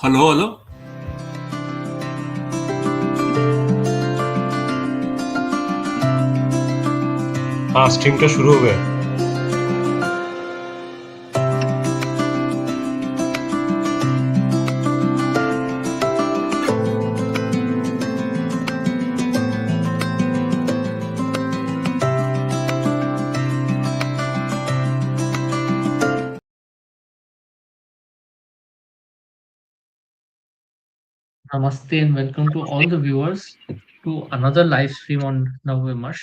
Hello hello. हाँ, stream तो शुरू हो गया। Namaste and welcome to all the viewers to another live stream on Nava Vimarsh.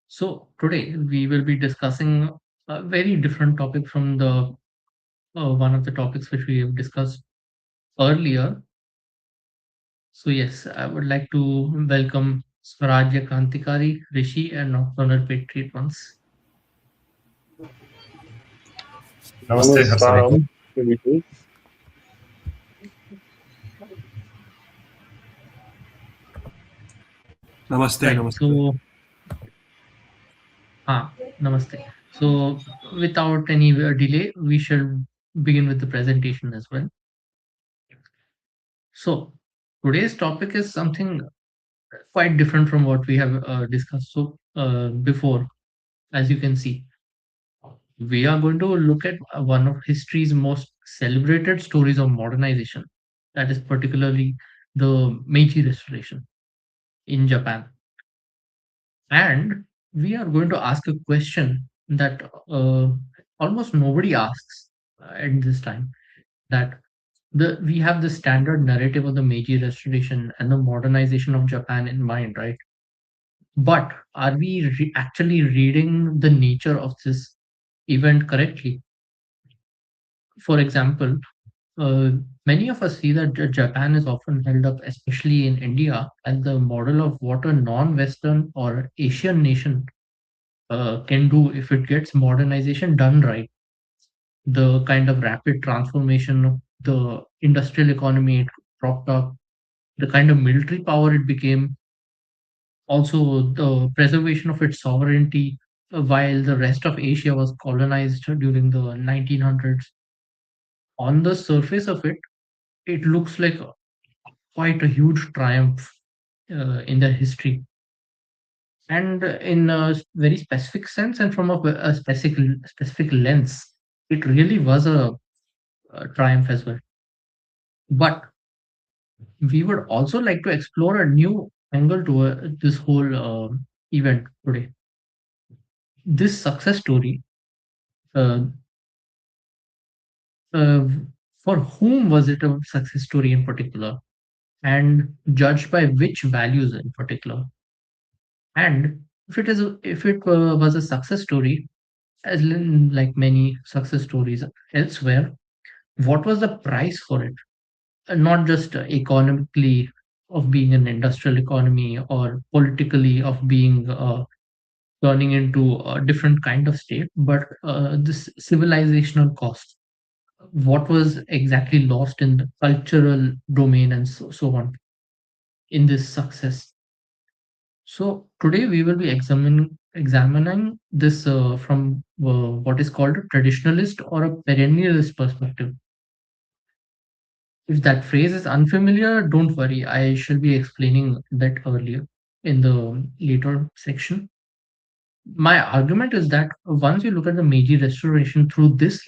So today we will be discussing a very different topic from the one of the topics which we have discussed earlier. So yes, I would like to welcome Swarajya Krantikari, Rishi, and Nocturnal Patriot ones. Namaste, Harsani. Namaskaram, Abhijit. नमस्ते Right. नमस्ते। So namaste. So without any delay, we shall begin with the presentation as well. So today's topic is something quite different from what we have discussed before. As you can see, we are going to look at one of history's most celebrated stories of modernization, that is particularly the Meiji Restoration in Japan. And we are going to ask a question that almost nobody asks at this time, that we have the standard narrative of the Meiji Restoration and the modernization of Japan in mind, right? But are we actually reading the nature of this event correctly? For example, uh, many of us see that Japan is often held up, especially in India, as the model of what a non-Western or Asian nation can do if it gets modernization done right. The kind of rapid transformation of the industrial economy it propped up, the kind of military power it became, also the preservation of its sovereignty while the rest of Asia was colonized during the 1900s. On the surface of it, it looks like quite a huge triumph in their history. And in a very specific sense and from a specific lens, it really was a triumph as well. But we would also like to explore a new angle to this whole event today. This success story, uh, uh, for whom was it a success story in particular, and judged by which values in particular? And if it was a success story, like many success stories elsewhere, what was the price for it? Not just economically of being an industrial economy or politically of being turning into a different kind of state, but this civilizational cost. What was exactly lost in the cultural domain and so on in this success? So today we will be examining this from what is called a traditionalist or a perennialist perspective. If that phrase is unfamiliar, don't worry. I shall be explaining that earlier in the later section. My argument is that once you look at the Meiji Restoration through this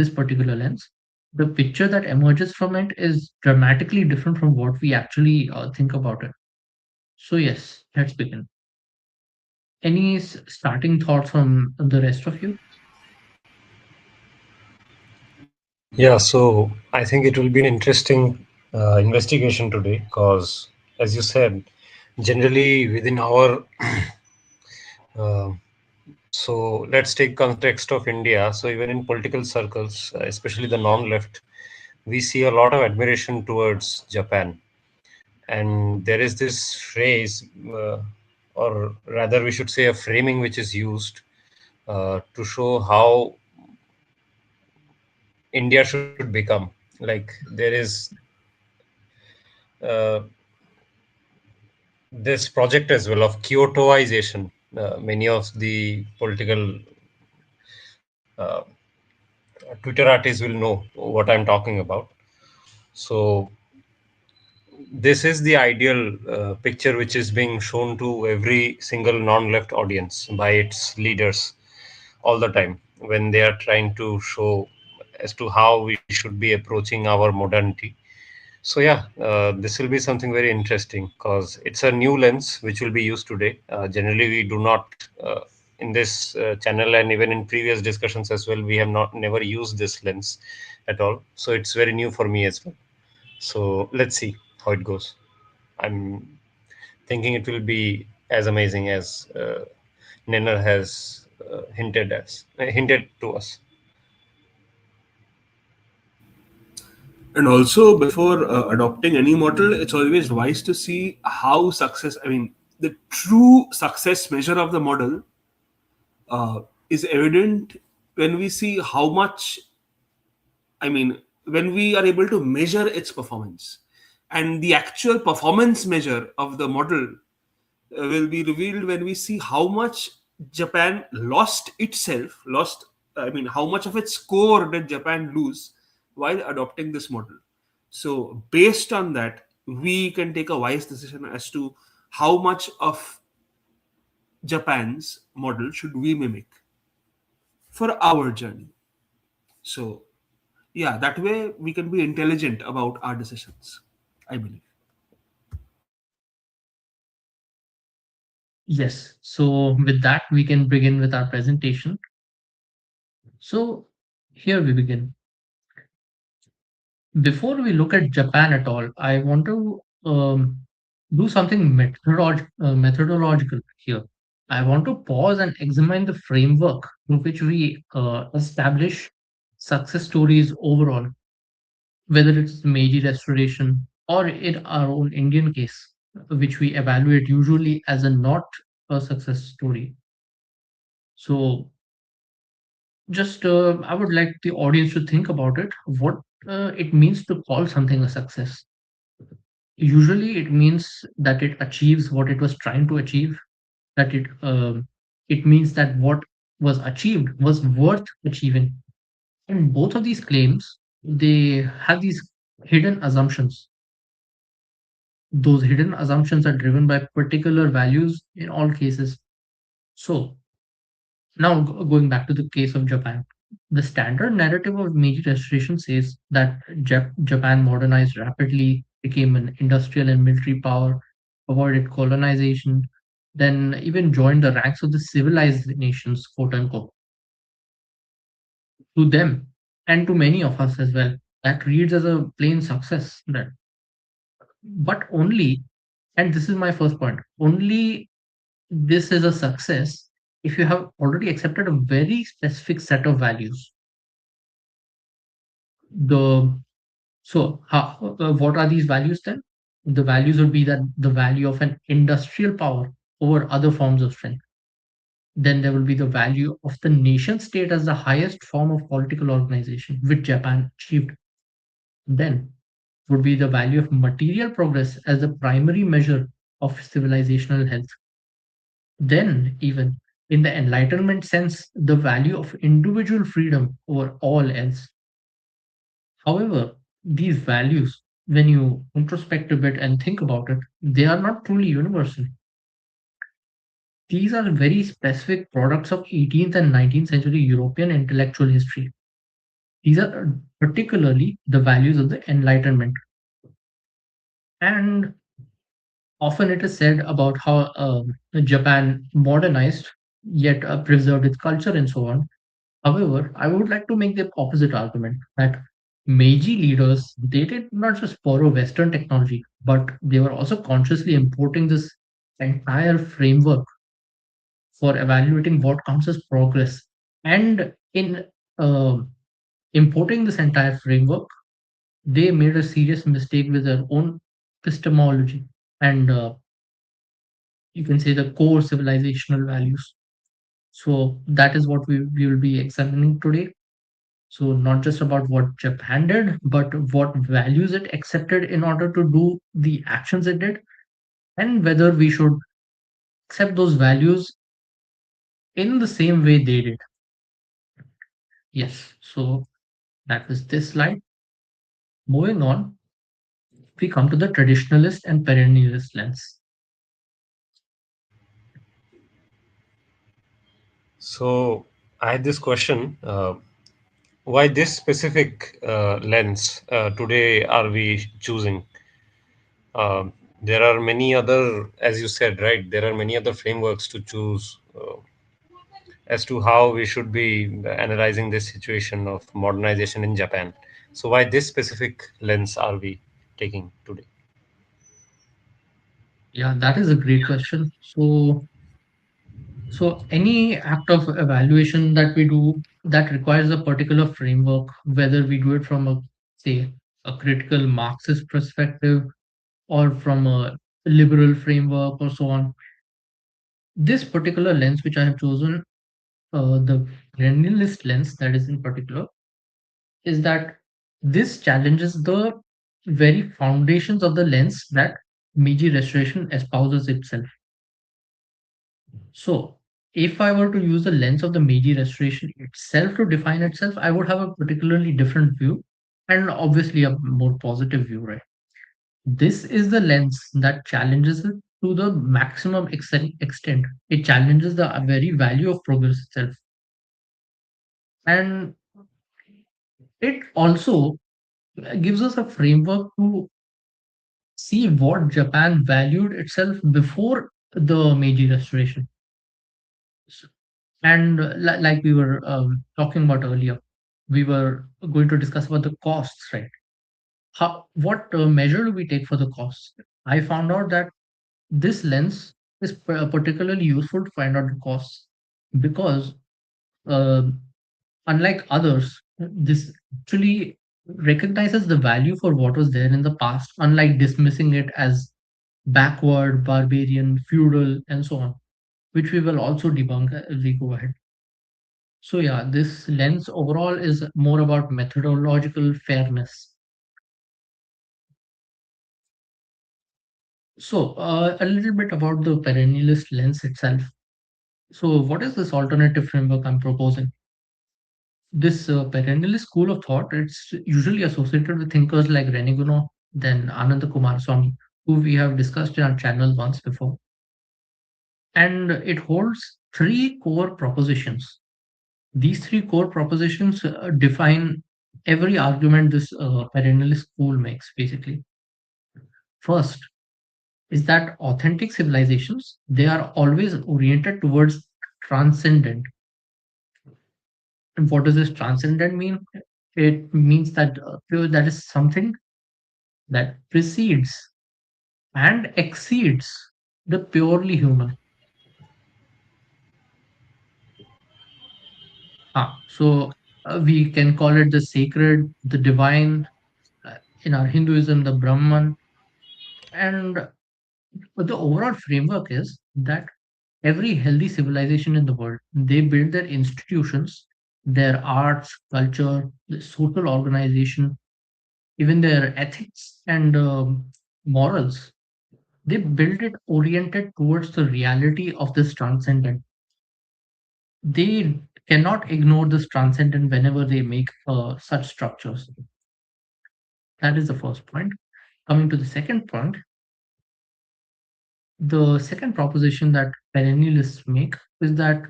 particular lens, the picture that emerges from it is dramatically different from what we actually think about it. So yes, let's begin. Any starting thoughts from the rest of you? Yeah, so I think it will be an interesting investigation today because, as you said, generally within our so let's take context of India. So even in political circles, especially the non-left, we see a lot of admiration towards Japan, and there is this phrase, or rather, we should say, a framing which is used to show how India should become. Like there is uh, this project as well of Kyotoization. Many of the political Twitter artists will know what I'm talking about. So this is the ideal picture which is being shown to every single non-left audience by its leaders all the time when they are trying to show as to how we should be approaching our modernity. So yeah, this will be something very interesting because it's a new lens which will be used today. Generally, we do not in this channel, and even in previous discussions as well, we have not never used this lens at all. So it's very new for me as well. So let's see how it goes. I'm thinking it will be as amazing as Nenner has hinted to us. And also, before adopting any model, it's always wise to see how success, I mean, the true success measure of the model uh, is evident when we see how much, I mean, when we are able to measure its performance. And the actual performance measure of the model will be revealed when we see how much Japan lost itself, I mean, how much of its score did Japan lose while adopting this model. So, based on that, we can take a wise decision as to how much of Japan's model should we mimic for our journey. So, yeah, that way we can be intelligent about our decisions, I believe. Yes. So with that, we can begin with our presentation. So here we begin. Before we look at Japan at all, I want to do something methodological here. I want to pause and examine the framework in which we establish success stories overall, whether it's Meiji Restoration or in our own Indian case, which we evaluate usually as a not a success story. So just I would like the audience to think about it, what it means to call something a success. Usually, it means that it achieves what it was trying to achieve, that it means that what was achieved was worth achieving. And both of these claims, they have these hidden assumptions. Those hidden assumptions are driven by particular values in all cases. So, now, going back to the case of Japan, the standard narrative of Meiji Restoration says that Japan modernized rapidly, became an industrial and military power, avoided colonization, then even joined the ranks of the civilized nations, quote unquote. To them, and to many of us as well, that reads as a plain success. But only, and this is my first point, only this is a success if you have already accepted a very specific set of values. The what are these values then? The values would be that the value of an industrial power over other forms of strength. Then there will be the value of the nation state as the highest form of political organization, which Japan achieved. Then would be the value of material progress as the primary measure of civilizational health. Then, even in the Enlightenment sense, the value of individual freedom over all else. However, these values, when you introspect a bit and think about it, they are not truly universal. These are very specific products of 18th and 19th century European intellectual history. These are particularly the values of the Enlightenment. And often it is said about how Japan modernized, yet preserved its culture and so on. However, I would like to make the opposite argument that Meiji leaders, they did not just borrow Western technology, but they were also consciously importing this entire framework for evaluating what counts as progress. And in uh, importing this entire framework, they made a serious mistake with their own epistemology and you can say the core civilizational values. So that is what we will be examining today. So not just about what Japan did, but what values it accepted in order to do the actions it did, and whether we should accept those values in the same way they did. Yes. So that was this slide. Moving on. we come to the traditionalist and perennialist lens. So I had this question: why this specific lens today are we choosing? There are many other, as you said, right? There are many other frameworks to choose as to how we should be analyzing this situation of modernization in Japan. So why this specific lens are we taking today? Yeah, that is a great question. So any act of evaluation that we do that requires a particular framework, whether we do it from a, say, a critical Marxist perspective or from a liberal framework or so on, this particular lens which I have chosen, the Perennialist lens that is in particular, is that this challenges the very foundations of the lens that Meiji Restoration espouses itself. So, if I were to use the lens of the Meiji Restoration itself to define itself, I would have a particularly different view and obviously a more positive view, right? This is the lens that challenges it to the maximum extent. It challenges the very value of progress itself. And it also gives us a framework to see what Japan valued itself before the Meiji Restoration. And like we were talking about earlier, we were going to discuss about the costs, right? What measure do we take for the costs? I found out that this lens is particularly useful to find out the costs because, uh, unlike others, this actually recognizes the value for what was there in the past, unlike dismissing it as backward, barbarian, feudal, and so on, which we will also debunk as we go ahead. So yeah, this lens overall is more about methodological fairness. So a little bit about the perennialist lens itself. So what is this alternative framework I'm proposing? This perennialist school of thought, it's usually associated with thinkers like Rene Guénon, then Ananda Kumaraswamy, who we have discussed in our channel once before. And it holds three core propositions. These three core propositions define every argument this perennialist school makes, basically. First is that authentic civilizations, they are always oriented towards transcendent. And what does this transcendent mean? It means that that is something that precedes and exceeds the purely human. We can call it the sacred, the divine, in our Hinduism, the Brahman. And but the overall framework is that every healthy civilization in the world, they build their institutions, their arts, culture, the social organization, even their ethics and morals. They build it oriented towards the reality of this transcendent. They cannot ignore this transcendent whenever they make such structures. That is the first point. Coming to the second point, the second proposition that perennialists make is that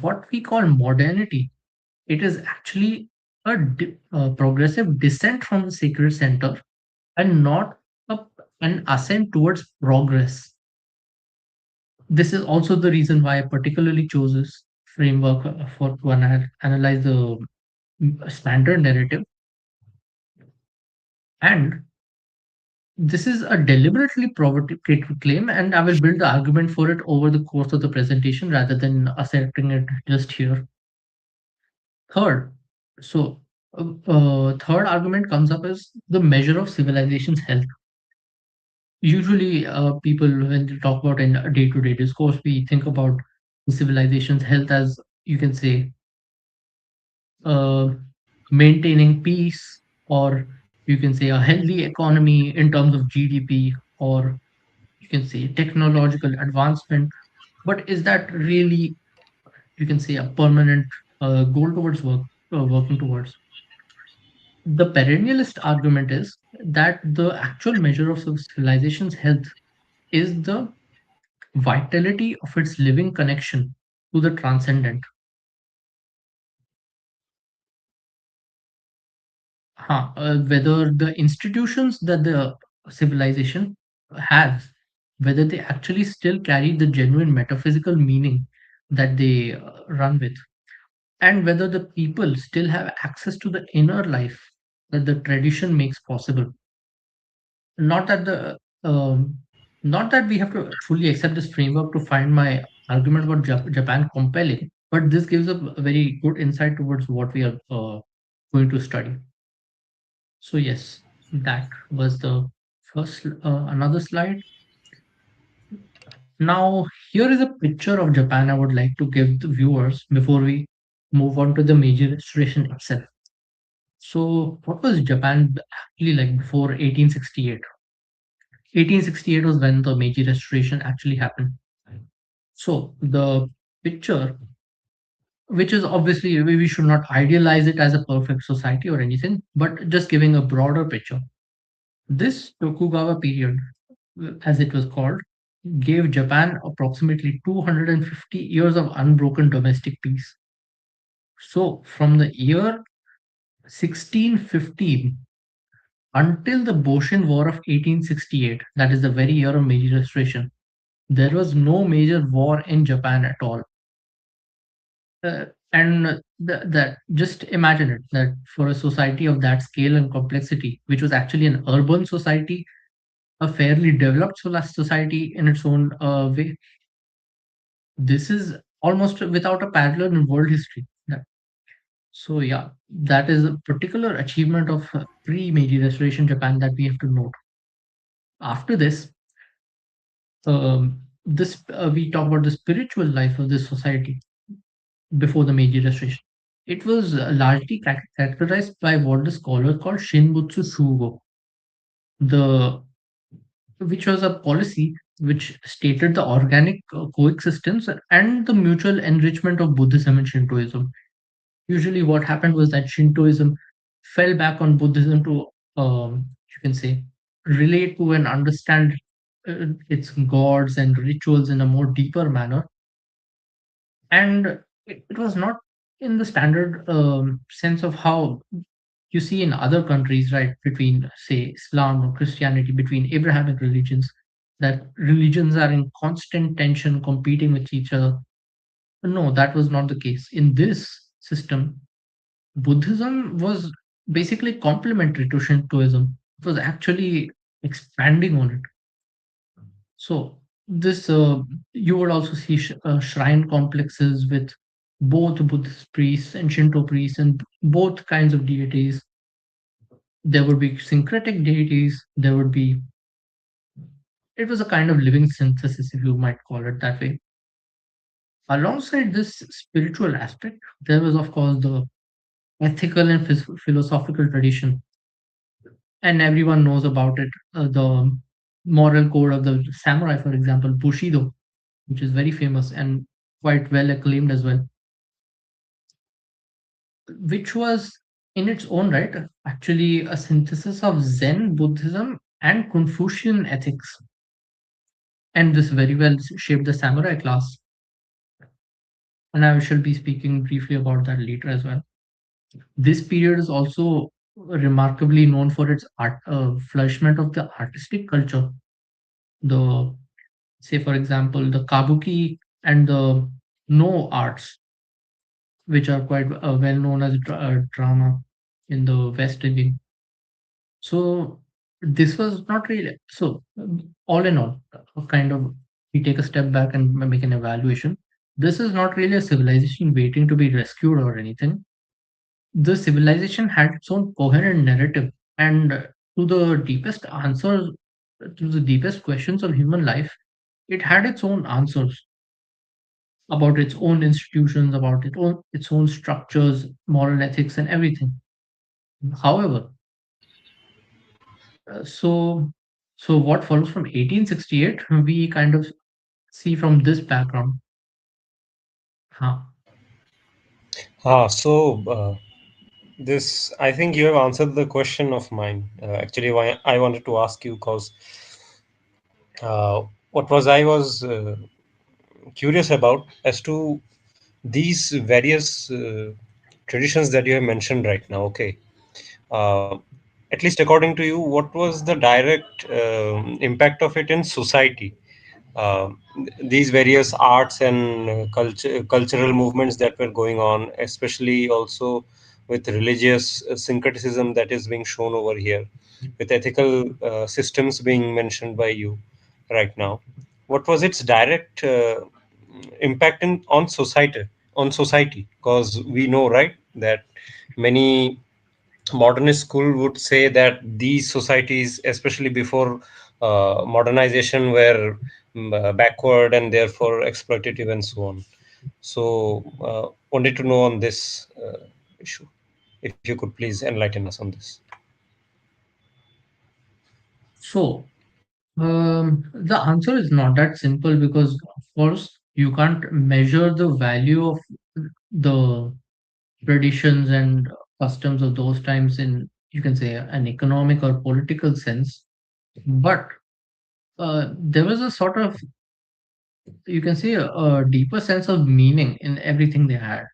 what we call modernity, it is actually a progressive descent from the sacred center and not a, an ascent towards progress. This is also the reason why I particularly chose this framework for to analyze the standard narrative. And this is a deliberately provocative claim, and I will build the argument for it over the course of the presentation rather than accepting it just here. Third, third argument comes up as the measure of civilization's health. Usually, people, when they talk about in a day-to-day discourse, we think about the civilization's health as, you can say, uh, maintaining peace, or you can say a healthy economy in terms of GDP, or you can say technological advancement. But is that really, you can say, a permanent goal towards working towards? The perennialist argument is that the actual measure of civilization's health is the vitality of its living connection to the transcendent. Whether the institutions that the civilization has, whether they actually still carry the genuine metaphysical meaning that they run with, and whether the people still have access to the inner life that the tradition makes possible. Not that the not that we have to fully accept this framework to find my argument about Japan compelling, but this gives a very good insight towards what we are going to study. So yes, that was the first another slide. Now here is a picture of Japan I would like to give the viewers before we move on to the Meiji Restoration itself. So what was Japan actually like before 1868? 1868 was when the Meiji Restoration actually happened. So the picture, which is obviously we should not idealize it as a perfect society or anything, but just giving a broader picture. This Tokugawa period, as it was called, gave Japan approximately 250 years of unbroken domestic peace. So, from the year 1615 until the Boshin War of 1868, that is the very year of Meiji Restoration, there was no major war in Japan at all. And that just imagine it that for a society of that scale and complexity, which was actually an urban society, a fairly developed society in its own way, this is almost without a parallel in world history. So yeah, that is a particular achievement of pre-Meiji Restoration Japan that we have to note. After this, this we talk about the spiritual life of this society before the Meiji Restoration. It was largely characterized by what the scholars call Shinbutsu Shugo, the which was a policy which stated the organic coexistence and the mutual enrichment of Buddhism and Shintoism. Usually, what happened was that Shintoism fell back on Buddhism to, you can say, relate to and understand its gods and rituals in a more deeper manner. And it was not in the standard sense of how you see in other countries, right, between, say, Islam or Christianity, between Abrahamic religions, that religions are in constant tension, competing with each other. No, that was not the case. In this system, Buddhism was basically complementary to Shintoism. It was actually expanding on it. So this you would also see shrine complexes with both Buddhist priests and Shinto priests and both kinds of deities. There would be syncretic deities. There would be it was a kind of living synthesis, if you might call it that way. Alongside this spiritual aspect, there was of course the ethical and philosophical tradition, and everyone knows about it. The moral code of the samurai, for example, Bushido, which is very famous and quite well acclaimed as well, which was in its own right actually a synthesis of Zen Buddhism and Confucian ethics. And this very well shaped the samurai class. And I shall be speaking briefly about that later as well. This period is also remarkably known for its flourishment of the artistic culture. The say, for example, the kabuki and the no arts, which are quite well known as drama in the West Indian. So this was not really so. All in all, kind of we take a step back and make an evaluation. This is not really a civilization waiting to be rescued or anything. The civilization had its own coherent narrative, and to the deepest answers, to the deepest questions of human life, it had its own answers about its own institutions, about its own structures, moral ethics, and everything. However, so what follows from 1868, we kind of see from this background. Huh. So This, I think you have answered the question of mine. Actually, why I wanted to ask you, because what was I was curious about as to these various traditions that you have mentioned right now. Okay, uh, at least according to you, what was the direct impact of it in society? uh, these various arts and cultural movements that were going on, especially also with religious syncretism that is being shown over here, with ethical systems being mentioned by you right now. What was its direct impact on society? Because we know, right, that many modernist school would say that these societies, especially before modernization, were backward and therefore exploitative and so on. So, wanted to know on this issue, if you could please enlighten us on this. So, the answer is not that simple because, of course, you can't measure the value of the traditions and customs of those times in, you can say, an economic or political sense. But there was a sort of, you can say, a deeper sense of meaning in everything they had.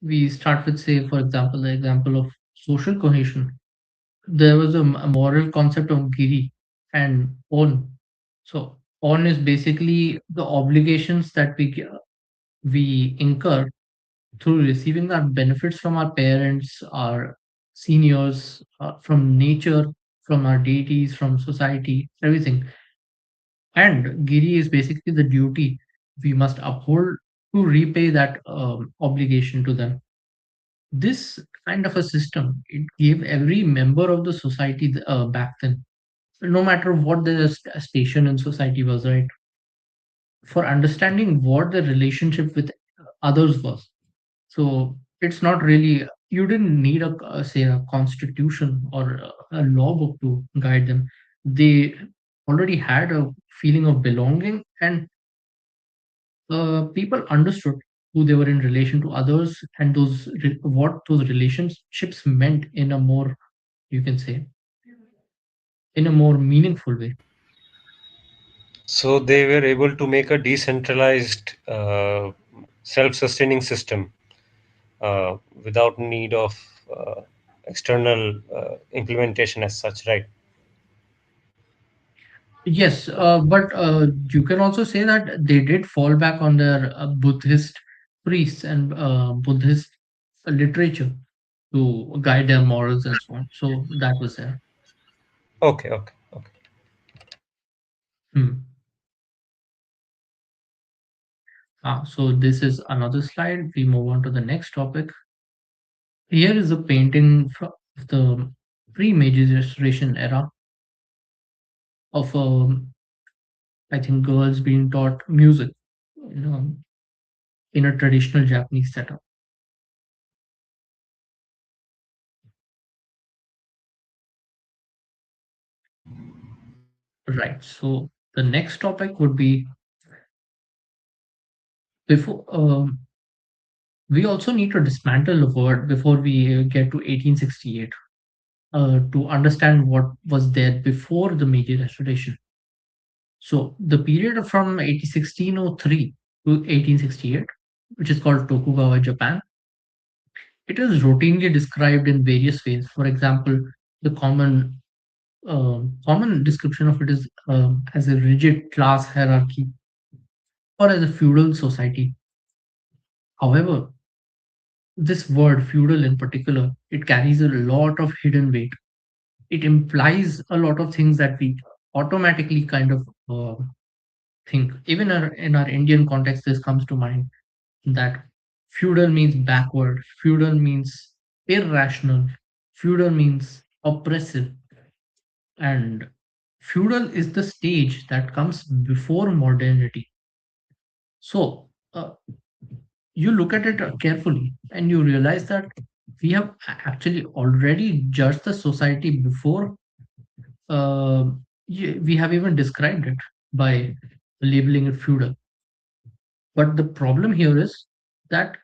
We start with, say, for example, the example of social cohesion. There was a moral concept of giri and on. So on is basically the obligations that we incur through receiving our benefits from our parents, our seniors, from nature, from our deities, from society, everything. And giri is basically the duty we must uphold to repay that obligation to them. This kind of a system, it gave every member of the society back then, no matter what their station in society was, right? For understanding what the relationship with others was. So it's not really, you didn't need say a constitution or a law book to guide them. They already had a feeling of belonging, and people understood who they were in relation to others, and what those relationships meant in a more, you can say, in a more meaningful way. So they were able to make a decentralized, self-sustaining system without need of uh, external implementation as such, right? Yes, but you can also say that they did fall back on their Buddhist priests and Buddhist literature to guide their morals and so on. So that was there. Okay, okay, okay. Hmm. So this is another slide. We move on to the next topic. Here is a painting from the pre-Meiji Restoration era of, I think, girls being taught music, you know, in a traditional Japanese setup. Right. So the next topic would be, before we also need to dismantle the word before we get to 1868, to understand what was there before the Meiji Restoration. So the period from 1603 to 1868, which is called Tokugawa Japan, it is routinely described in various ways. For example, the common description of it is as a rigid class hierarchy or as a feudal society. However, this word feudal in particular, it carries a lot of hidden weight. It implies a lot of things that we automatically kind of think. Even in our Indian context, this comes to mind that feudal means backward, feudal means irrational, feudal means oppressive, and feudal is the stage that comes before modernity. So you look at it carefully and you realize that we have actually already judged the society before we have even described it by labeling it feudal. But the problem here is that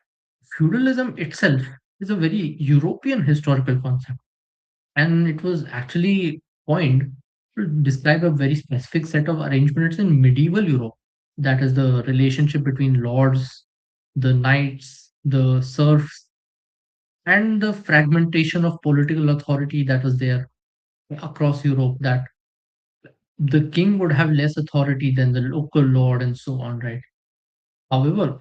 feudalism itself is a very European historical concept, and it was actually coined to describe a very specific set of arrangements in medieval Europe. That is the relationship between lords, the knights, the serfs, and the fragmentation of political authority that was there across Europe. That the king would have less authority than the local lord, and so on, right? However,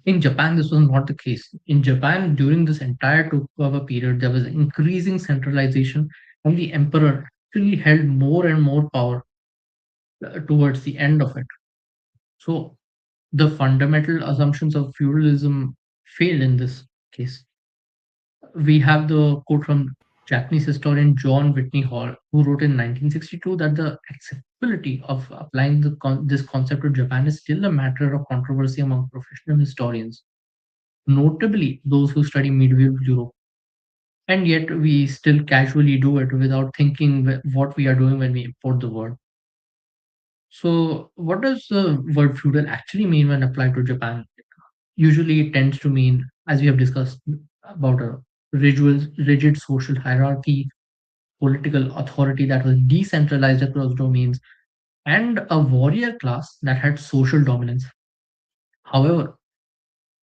in Japan, this was not the case. In Japan, during this entire Tokugawa period, there was increasing centralization, and the emperor actually held more and more power towards the end of it. So, the fundamental assumptions of feudalism failed in this case. We have the quote from Japanese historian John Whitney Hall, who wrote in 1962 that the acceptability of applying this concept to Japan is still a matter of controversy among professional historians, notably those who study medieval Europe. And yet, we still casually do it without thinking what we are doing when we import the word. So, what does the word feudal actually mean when applied to Japan? Usually, it tends to mean, as we have discussed, about a rigid social hierarchy, political authority that was decentralized across domains, and a warrior class that had social dominance. However,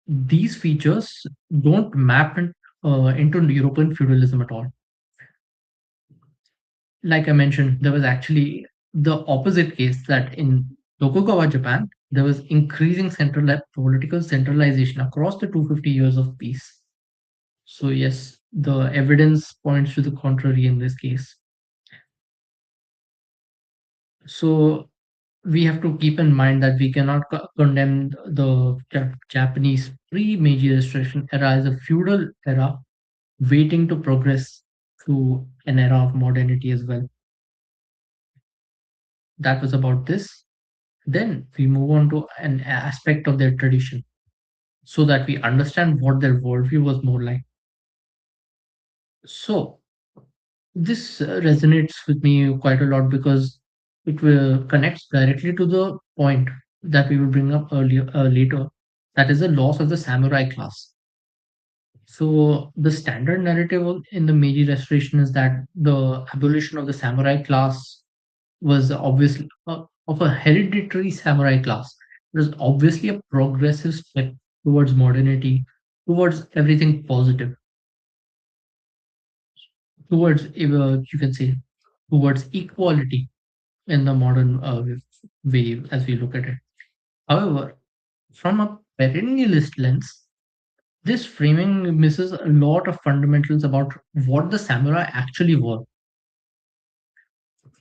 these features don't map into European feudalism at all. Like I mentioned, there was actually the opposite case that in Tokugawa, Japan, there was increasing political centralization across the 250 years of peace. So, yes, the evidence points to the contrary in this case. So, we have to keep in mind that we cannot condemn the Japanese pre-Meiji Restoration era as a feudal era waiting to progress to an era of modernity as well. That was about this. Then we move on to an aspect of their tradition so that we understand what their worldview was more like. So, this resonates with me quite a lot because it will connects directly to the point that we will bring up later. That is the loss of the samurai class. So, the standard narrative in the Meiji Restoration is that the abolition of the samurai class was obviously of a hereditary samurai class. It was obviously a progressive step towards modernity, towards everything positive, towards you can say towards equality in the modern way as we look at it. However, from a perennialist lens, this framing misses a lot of fundamentals about what the samurai actually were.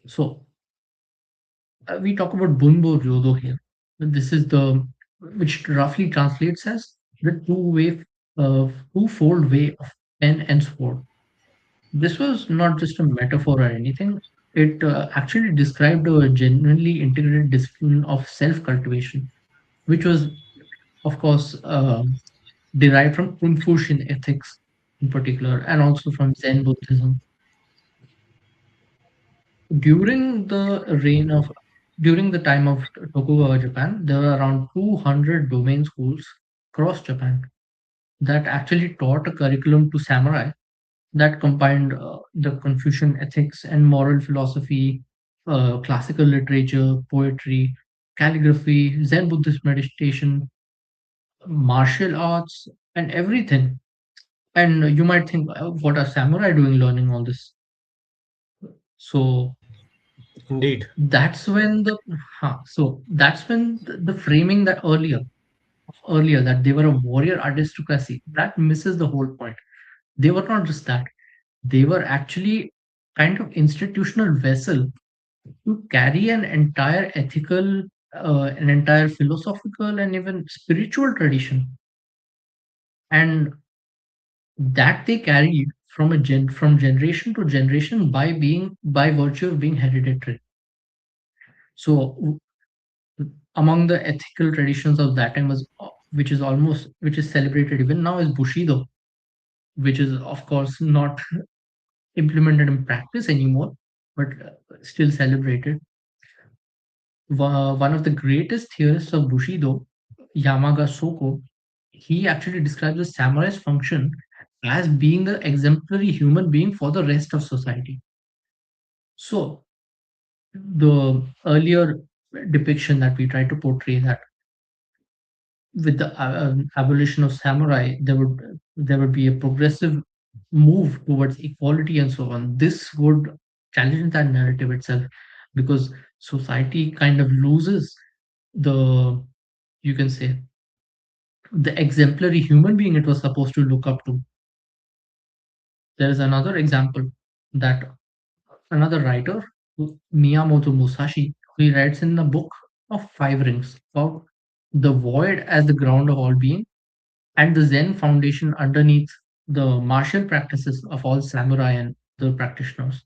So, we talk about Bunbo Ryodo here. This is the which roughly translates as the twofold way of pen and sword. This was not just a metaphor or anything. It actually described a genuinely integrated discipline of self-cultivation, which was, of course, derived from Confucian ethics in particular, and also from Zen Buddhism. During the reign of During the time of Tokugawa Japan, there were around 200 domain schools across Japan that actually taught a curriculum to samurai that combined the Confucian ethics and moral philosophy, classical literature, poetry, calligraphy, Zen Buddhist meditation, martial arts, and everything. And you might think, what are samurai doing learning all this? So Indeed. that's when the framing that earlier that they were a warrior aristocracy that misses the whole point. They were not just that; they were actually kind of institutional vessel to carry an entire philosophical and even spiritual tradition, and that they carried from generation to generation by virtue of being hereditary. So among the ethical traditions of that time was which is celebrated even now is Bushido, which is of course not implemented in practice anymore, but still celebrated. One of the greatest theorists of Bushido, Yamaga Soko, he actually describes the samurai's function as being the exemplary human being for the rest of society. So the earlier depiction that we try to portray, that with the abolition of samurai, there would be a progressive move towards equality and so on. This would challenge that narrative itself, because society kind of loses the, you can say, the exemplary human being it was supposed to look up to. There is another example, that another writer, Miyamoto Musashi, he writes in the book of Five Rings about the void as the ground of all being, and the Zen foundation underneath the martial practices of all samurai and the practitioners.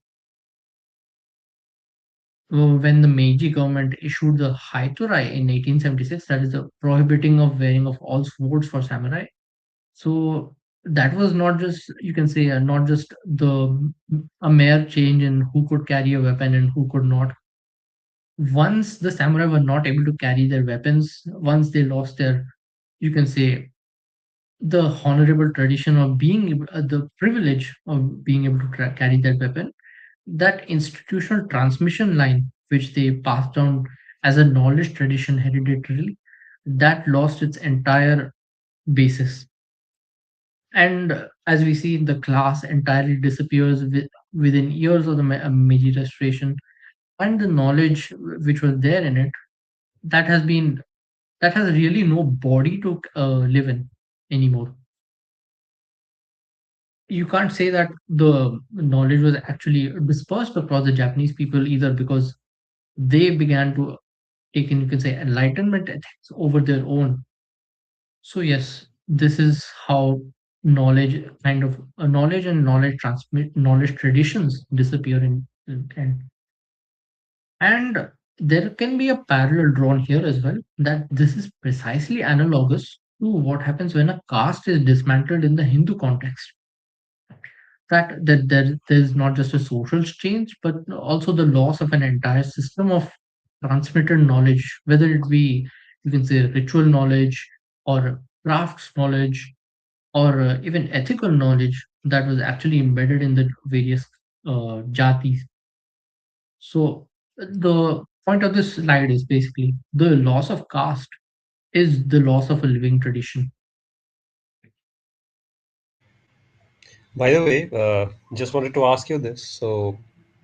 When the Meiji government issued the Haiturai in 1876, that is the prohibiting of wearing of all swords for samurai. So that was not just, you can say, not just a mere change in who could carry a weapon and who could not. Once the samurai were not able to carry their weapons, once they lost their, you can say, the honorable tradition of the privilege of being able to carry that weapon, that institutional transmission line which they passed down as a knowledge tradition hereditarily, that lost its entire basis. And as we see, the class entirely disappears within years of the Meiji Restoration, and the knowledge which was there in it, that has been that has really no body to live in anymore. You can't say that the knowledge was actually dispersed across the Japanese people either, because they began to take in, you can say, enlightenment ethics over their own. So yes, this is how knowledge and knowledge transmit knowledge traditions disappear and there can be a parallel drawn here as well, that this is precisely analogous to what happens when a caste is dismantled in the Hindu context. There's not just a social change, but also the loss of an entire system of transmitted knowledge, whether it be, you can say, ritual knowledge or crafts knowledge, or even ethical knowledge that was actually embedded in the various jatis. So the point of this slide is basically the loss of caste is the loss of a living tradition. By the way, just wanted to ask you this. So,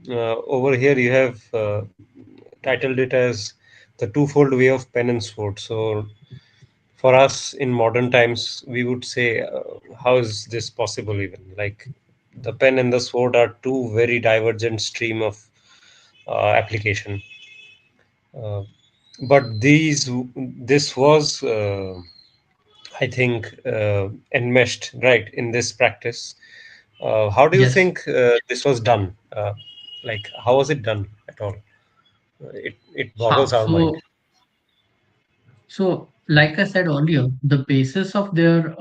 over here you have titled it as the twofold way of pen and sword. So, for us in modern times, we would say, how is this possible? Even like the pen and the sword are two very divergent stream of application. Uh, but this was, I think, enmeshed right in this practice. How do you Yes. think this was done? Like, how was it done at all? It boggles our mind. So like I said earlier, the basis of their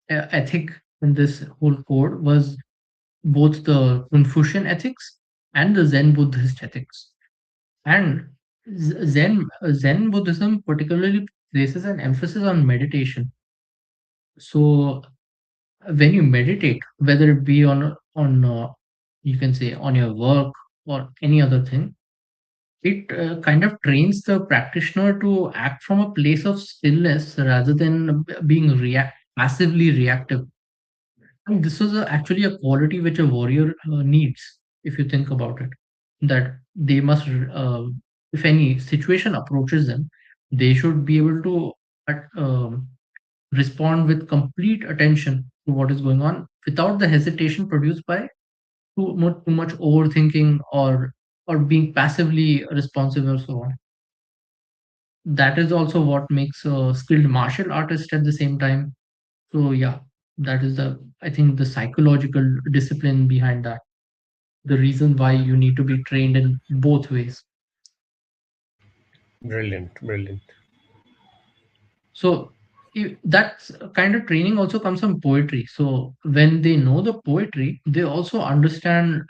ethic in this whole code was both the Confucian ethics and the Zen Buddhist ethics. And Zen Buddhism particularly places an emphasis on meditation. So when you meditate, whether it be on you can say on your work or any other thing, it kind of trains the practitioner to act from a place of stillness rather than being passively reactive. And this was actually a quality which a warrior needs, if you think about it. That they must, if any situation approaches them, they should be able to respond with complete attention to what is going on without the hesitation produced by too much overthinking or being passively responsive or so on. That is also what makes a skilled martial artist at the same time. So yeah, that is the, I think, the psychological discipline behind that. The reason why you need to be trained in both ways. Brilliant, brilliant. So that kind of training also comes from poetry. So when they know the poetry, they also understand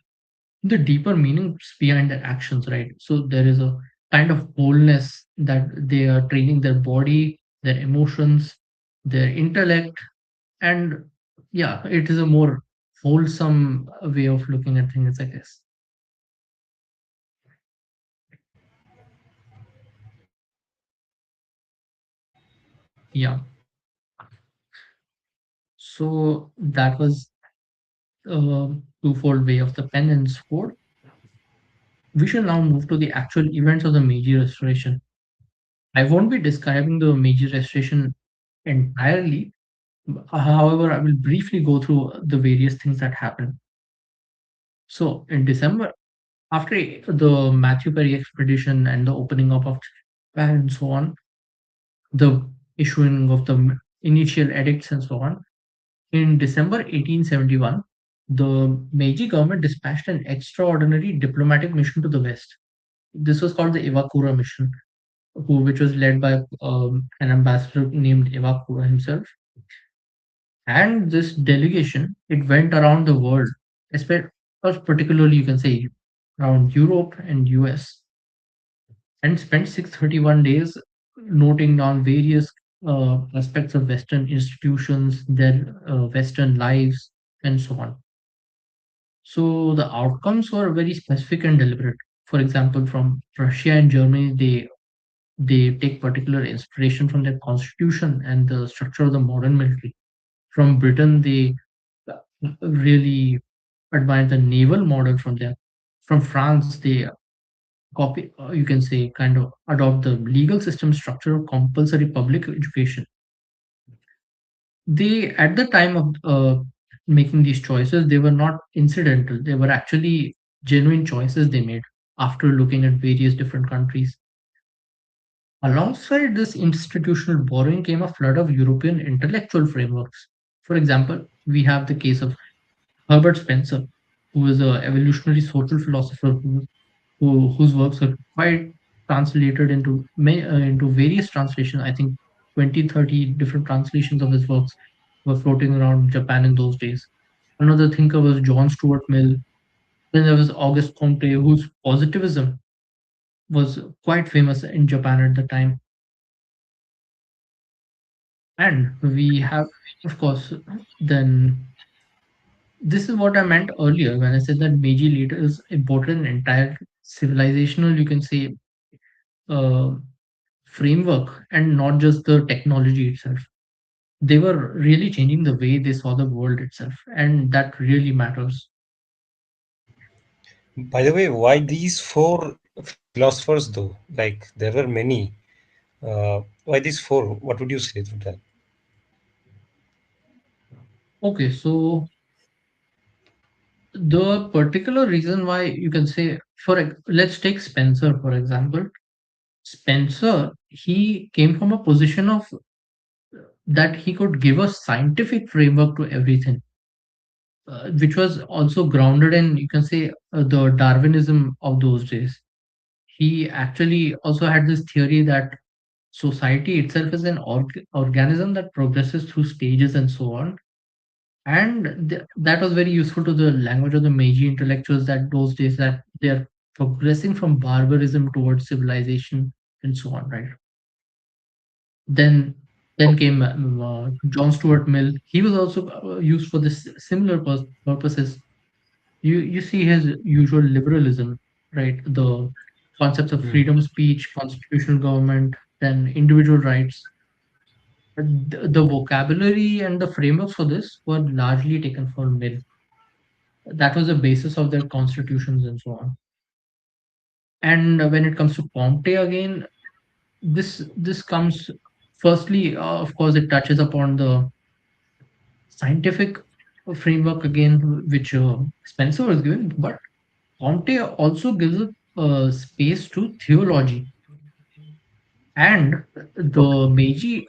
the deeper meanings behind their actions, right? So there is a kind of wholeness that they are training their body, their emotions, their intellect, and yeah, it is a more wholesome way of looking at things, I guess. Yeah. So that was a twofold way of the pen and sword. We shall now move to the actual events of the Meiji Restoration. I won't be describing the Meiji Restoration entirely. However, I will briefly go through the various things that happened. So, in December, after the Matthew Perry expedition and the opening up of Japan and so on, the issuing of the initial edicts and so on, in December 1871, the Meiji government dispatched an extraordinary diplomatic mission to the West. This was called the Iwakura mission, which was led by an ambassador named Iwakura himself. And this delegation, it went around the world, particularly you can say around Europe and US, and spent 631 days noting down various aspects of Western institutions, their Western lives, and so on. So the outcomes were very specific and deliberate. For example, from Russia and Germany, they take particular inspiration from their constitution and the structure of the modern military. From Britain, they really admire the naval model from there. From France, they copy, you can say, kind of adopt the legal system structure of compulsory public education. They, at the time of making these choices, they were not incidental. They were actually genuine choices they made after looking at various different countries. Alongside this institutional borrowing came a flood of European intellectual frameworks. For example, we have the case of Herbert Spencer, who is an evolutionary social philosopher whose works are quite translated into various translations. I think 20, 30 different translations of his works were floating around Japan in those days. Another thinker was John Stuart Mill. Then there was Auguste Comte, whose positivism was quite famous in Japan at the time. And we have, of course, then this is what I meant earlier when I said that Meiji leaders imported an entire civilizational, you can say, uh, framework and not just the technology itself. They were really changing the way they saw the world itself, and that really matters. By the way, why these four philosophers though? Like there were many. Why these four? What would you say to that? Okay, so the particular reason why you can say, let's take Spencer for example. Spencer, he came from a position of that he could give a scientific framework to everything, which was also grounded in, you can say, the Darwinism of those days. He actually also had this theory that society itself is an organism that progresses through stages and so on. And that was very useful to the language of the Meiji intellectuals that those days, that they're progressing from barbarism towards civilization and so on, right? Then then came John Stuart Mill. He was also used for this similar purposes. You see his usual liberalism, right? The concepts of Hmm. freedom of speech, constitutional government, then individual rights. The vocabulary and the frameworks for this were largely taken from Mill. That was the basis of their constitutions and so on. And when it comes to Comte again, this comes firstly, of course, it touches upon the scientific framework again, which Spencer was given, but Comte also gives a space to theology. And the Meiji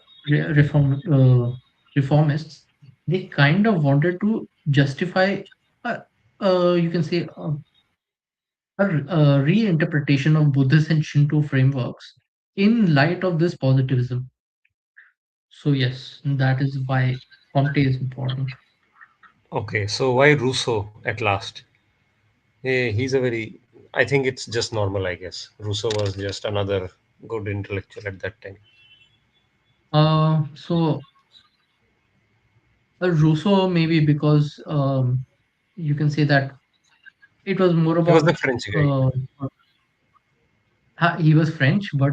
reformists, they kind of wanted to justify, uh, you can say, a reinterpretation of Buddhist and Shinto frameworks in light of this positivism. So yes, that is why Comte is important. Okay, so why Rousseau at last? He's a very. I think it's just normal. I guess Rousseau was just another good intellectual at that time. So Rousseau, maybe because you can say that it was more He was about the French guy. uh, he was French, but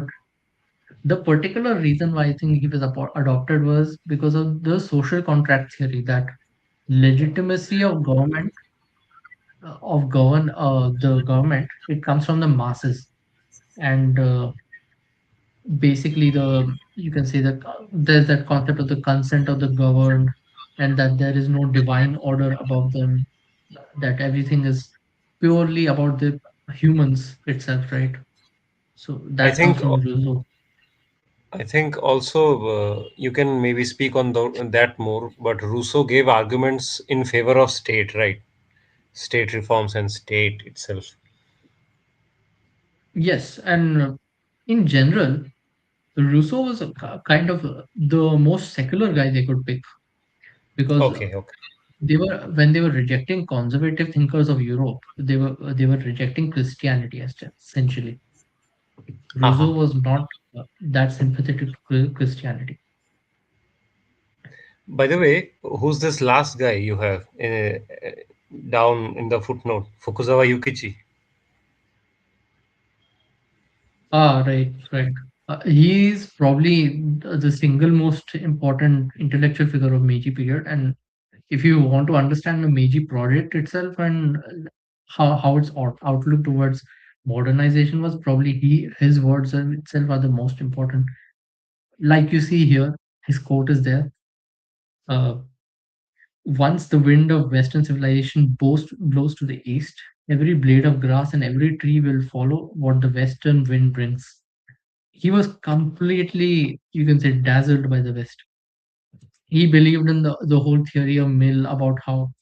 the particular reason why I think he was adopted was because of the social contract theory that legitimacy of government the government, it comes from the masses, and basically the you can say that there's that concept of the consent of the governed, and that there is no divine order above them, that everything is purely about the humans itself, right? So I that comes think from Rousseau. I think also you can maybe speak on that more, but Rousseau gave arguments in favor of state, right? State reforms and state itself. Yes, and in general, Rousseau was a kind of the most secular guy they could pick, because Okay, okay. they were when they were rejecting conservative thinkers of Europe, they were rejecting Christianity essentially. Uh-huh. Rousseau was not that sympathetic to Christianity. By the way, who's this last guy you have down in the footnote? Fukuzawa Yukichi. Ah, right, right. He is probably the single most important intellectual figure of Meiji period, and if you want to understand the Meiji project itself and how its outlook towards modernization was, probably his words itself are the most important. Like you see here, his quote is there. Uh, Once the wind of Western civilization blows to the east, every blade of grass and every tree will follow what the Western wind brings. He was completely, you can say, dazzled by the West. He believed in the whole theory of Mill about how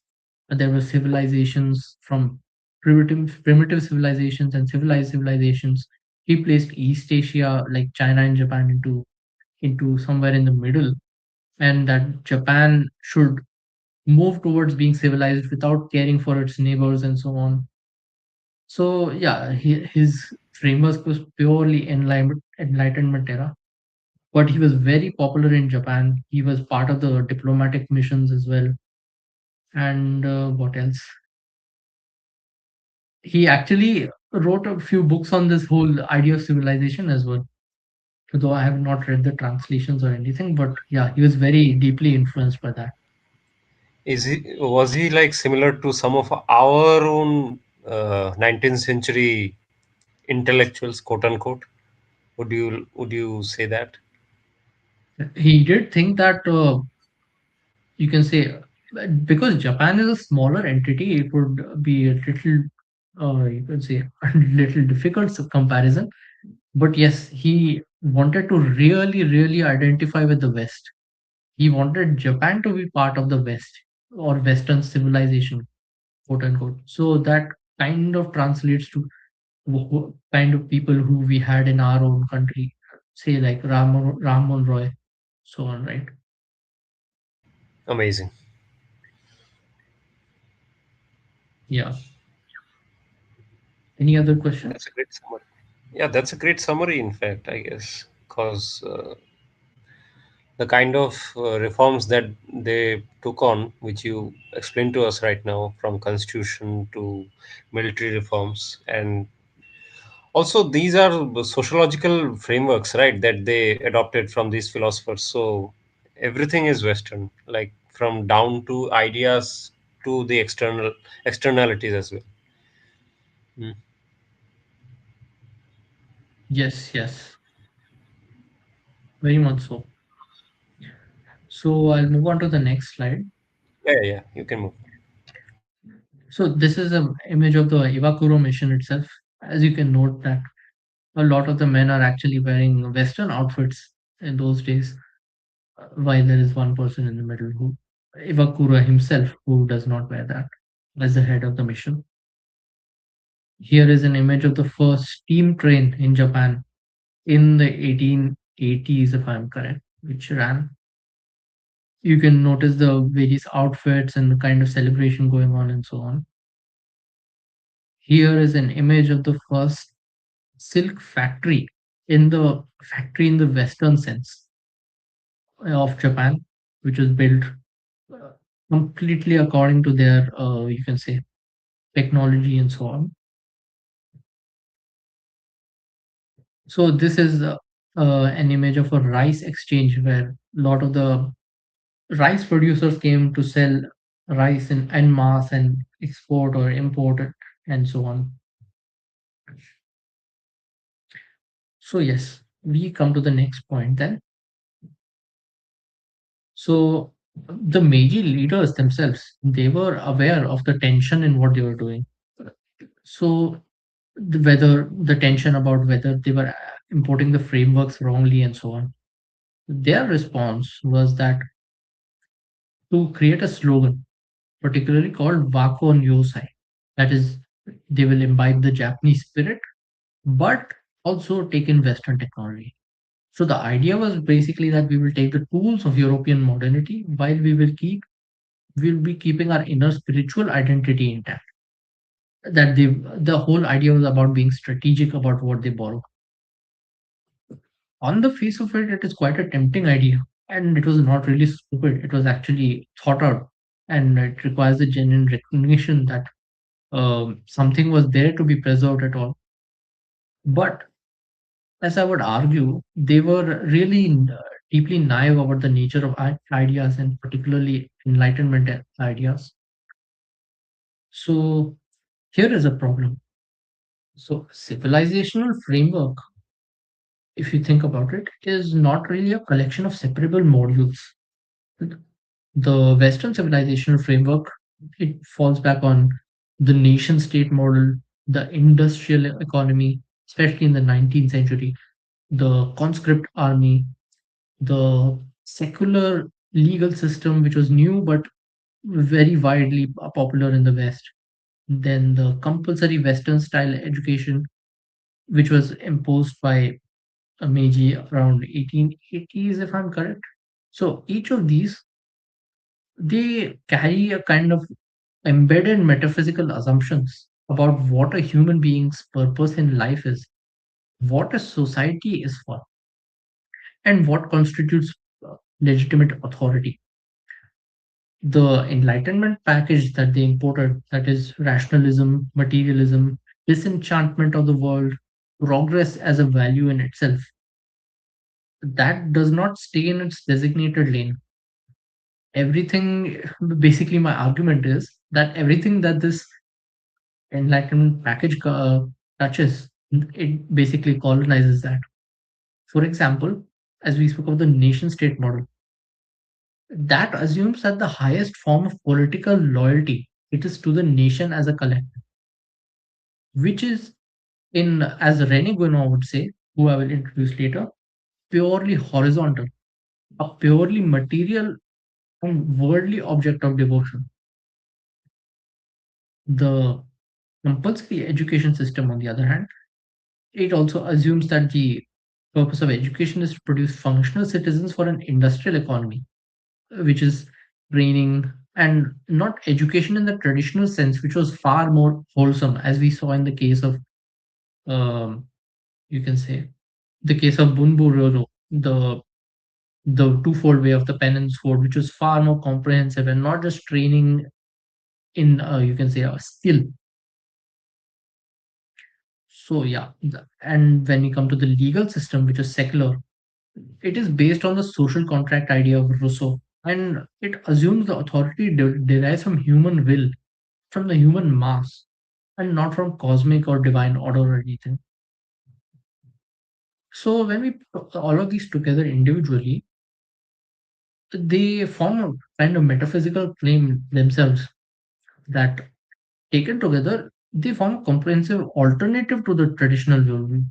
there were civilizations from primitive civilizations and civilized civilizations. He placed East Asia, like China and Japan, into somewhere in the middle, and that Japan should move towards being civilized without caring for its neighbors and so on. So yeah, his framework was purely enlightenment era, but he was very popular in Japan. He was part of the diplomatic missions as well. And what else? He actually wrote a few books on this whole idea of civilization as well. Though I have not read the translations or anything, but yeah, he was very deeply influenced by that. Was he like similar to some of our own 19th century intellectuals, quote unquote? Would you say that? He did think that you can say because Japan is a smaller entity, it would be a little, you can say, a little difficult comparison. But yes, he wanted to really, really identify with the West. He wanted Japan to be part of the West or Western civilization, quote unquote. So that kind of translates to kind of people who we had in our own country, say like Ram Mohan Roy, so on, right? Amazing. Yeah. Any other question? That's a great summary. Yeah, that's a great summary, in fact, I guess, because the kind of reforms that they took on, which you explained to us right now, from constitution to military reforms, and also these are the sociological frameworks, right, that they adopted from these philosophers. So everything is Western, like from down to ideas to the externalities as well. Mm. Yes, yes, very much so. So I'll move on to the next slide. Yeah, yeah, yeah, you can move. So this is an image of the Iwakuro mission itself. As you can note that a lot of the men are actually wearing Western outfits in those days, while there is one person in the middle who, Iwakuro himself, who does not wear that as the head of the mission. Here is an image of the first steam train in Japan in the 1880s, if I'm correct, which ran. You can notice the various outfits and the kind of celebration going on and so on. Here is an image of the first silk factory in the Western sense of Japan, which was built. completely according to their, you can say, technology and so on. So this is an image of a rice exchange where a lot of the rice producers came to sell rice in en masse and export or import it and so on. So yes, we come to the next point then. So the Meiji leaders themselves, they were aware of the tension in what they were doing. So whether the tension about whether they were importing the frameworks wrongly and so on. Their response was that to create a slogan, particularly called Wako Nyosai. That is, they will imbibe the Japanese spirit, but also take in Western technology. So the idea was basically that we will take the tools of European modernity while we'll be keeping our inner spiritual identity intact. That the whole idea was about being strategic about what they borrow. On the face of it, it is quite a tempting idea, and it was not really stupid. It was actually thought out, and it requires a genuine recognition that something was there to be preserved at all. But as I would argue, they were really deeply naive about the nature of ideas and particularly Enlightenment ideas. So here is a problem. So civilizational framework, if you think about it, is not really a collection of separable modules. The Western civilizational framework, it falls back on the nation state model, the industrial economy, especially in the 19th century, the conscript army, the secular legal system, which was new but very widely popular in the West. Then the compulsory Western style education, which was imposed by Meiji around 1880s, if I'm correct. So each of these, they carry a kind of embedded metaphysical assumptions about what a human being's purpose in life is, what a society is for, and what constitutes legitimate authority. The Enlightenment package that they imported, that is rationalism, materialism, disenchantment of the world, progress as a value in itself, that does not stay in its designated lane. Everything, basically, my argument is that everything that this Enlightenment package touches, it basically colonizes that. For example, as we spoke of the nation state model, that assumes that the highest form of political loyalty it is to the nation as a collective, which is in, as Rene Guénon would say, who I will introduce later, purely horizontal, a purely material and worldly object of devotion. The compulsory education system, on the other hand, it also assumes that the purpose of education is to produce functional citizens for an industrial economy, which is training and not education in the traditional sense, which was far more wholesome, as we saw in the case of, um, you can say, the case of Bunbu Roro, the twofold way of the penance code, which was far more comprehensive and not just training in, you can say, a skill. So yeah, and when we come to the legal system, which is secular, it is based on the social contract idea of Rousseau, and it assumes the authority derives from human will, from the human mass, and not from cosmic or divine order or anything. So when we put all of these together individually, they form a kind of metaphysical claim themselves that taken together, they form a comprehensive alternative to the traditional worldview.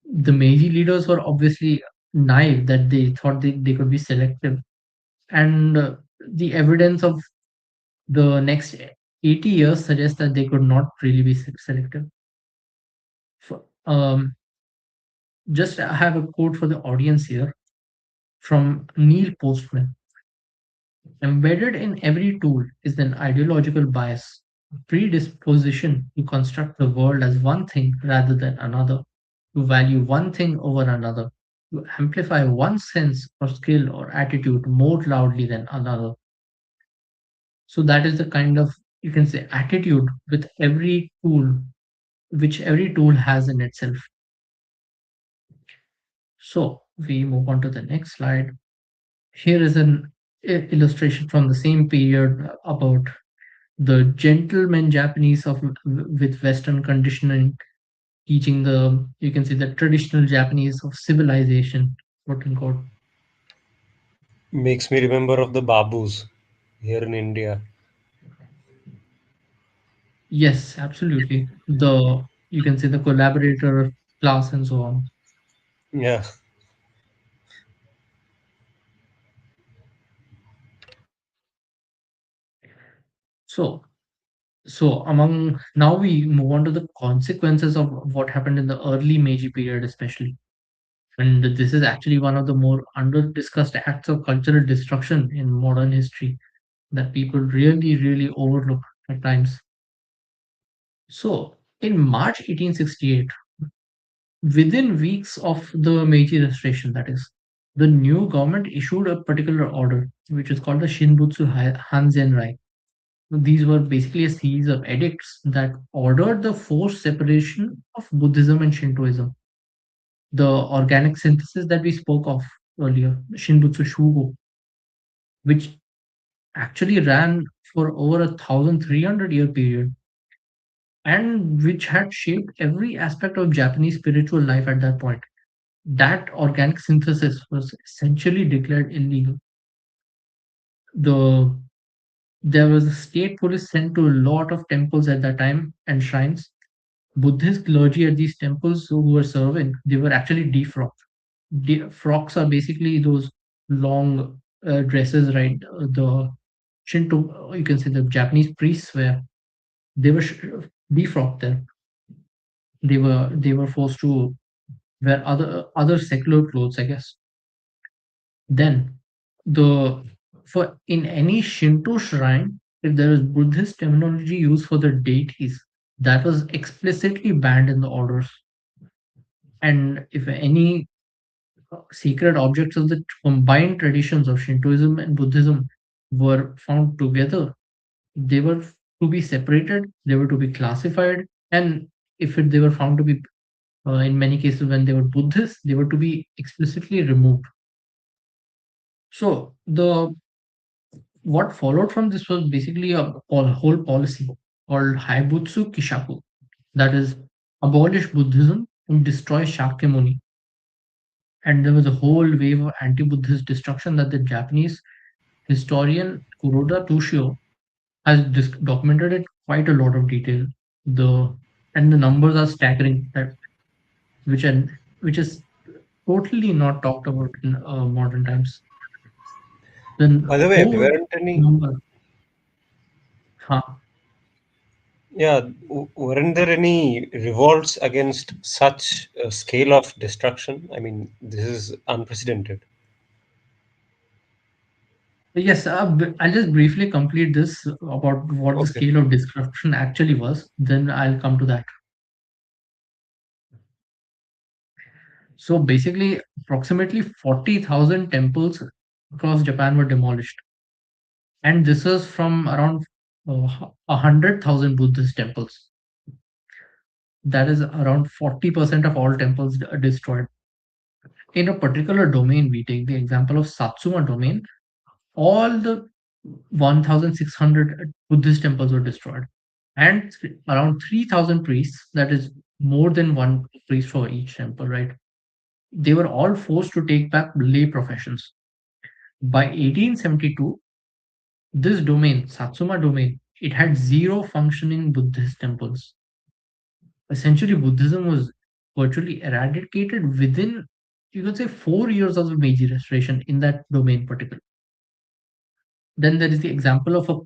The Meiji leaders were obviously naive that they thought they could be selective. And the evidence of the next 80 years suggests that they could not really be selective. So, just I have a quote for the audience here from Neil Postman. Embedded in every tool is an ideological bias, a predisposition to construct the world as one thing rather than another, to value one thing over another, to amplify one sense or skill or attitude more loudly than another. So that is the kind of, you can say, attitude with every tool, which every tool has in itself. So we move on to the next slide. Here is an illustration from the same period about the gentleman Japanese of with Western conditioning, teaching the, you can say, the traditional Japanese of civilization, quote unquote. Makes me remember of the Babus here in India. Yes, absolutely. The, you can say, the collaborator class and so on. Yeah. So so among now we move on to the consequences of what happened in the early Meiji period, especially. And this is actually one of the more under discussed acts of cultural destruction in modern history that people really, really overlook at times. So, in March 1868, within weeks of the Meiji Restoration, that is, the new government issued a particular order, which is called the Shinbutsu Hanzenrai. These were basically a series of edicts that ordered the forced separation of Buddhism and Shintoism. The organic synthesis that we spoke of earlier, Shinbutsu Shugo, which actually ran for over 1,300-year period and which had shaped every aspect of Japanese spiritual life at that point. That organic synthesis was essentially declared illegal. The There was a state police sent to a lot of temples at that time and shrines. Buddhist clergy at these temples who were serving, they were actually defrocked. Frocks are basically those long dresses, right? The Shinto, you can say the Japanese priests wear. They were defrocked there. They were forced to wear other secular clothes, I guess. Then the for in any Shinto shrine, if there is Buddhist terminology used for the deities, that was explicitly banned in the orders. And if any sacred objects of the combined traditions of Shintoism and Buddhism were found together, they were to be separated, they were to be classified, and if they were found to be, in many cases, when they were Buddhist, they were to be explicitly removed. So the what followed from this was basically a whole policy called Haibutsu Kishaku, that is, abolish Buddhism and destroy Shakyamuni. And there was a whole wave of anti-Buddhist destruction that the Japanese historian Kuroda Toshio has documented in quite a lot of detail. The and the numbers are staggering, that which and which is totally not talked about in modern times. The By the way, whole weren't any number, huh? yeah, weren't there any revolts against such a scale of destruction? I mean, this is unprecedented. Yes, I'll just briefly complete this about what the Okay. scale of destruction actually was. Then I'll come to that. So basically, approximately 40,000 temples across Japan were demolished, and this was from around 100,000 Buddhist temples. That is around 40% of all temples destroyed. In a particular domain, we take the example of Satsuma domain. All the 1,600 Buddhist temples were destroyed, and around 3,000 priests, that is more than one priest for each temple, right? They were all forced to take back lay professions. By 1872, this domain, Satsuma domain, it had zero functioning Buddhist temples. Essentially, Buddhism was virtually eradicated within, you could say, 4 years of the Meiji Restoration in that domain particular. Then there is the example of a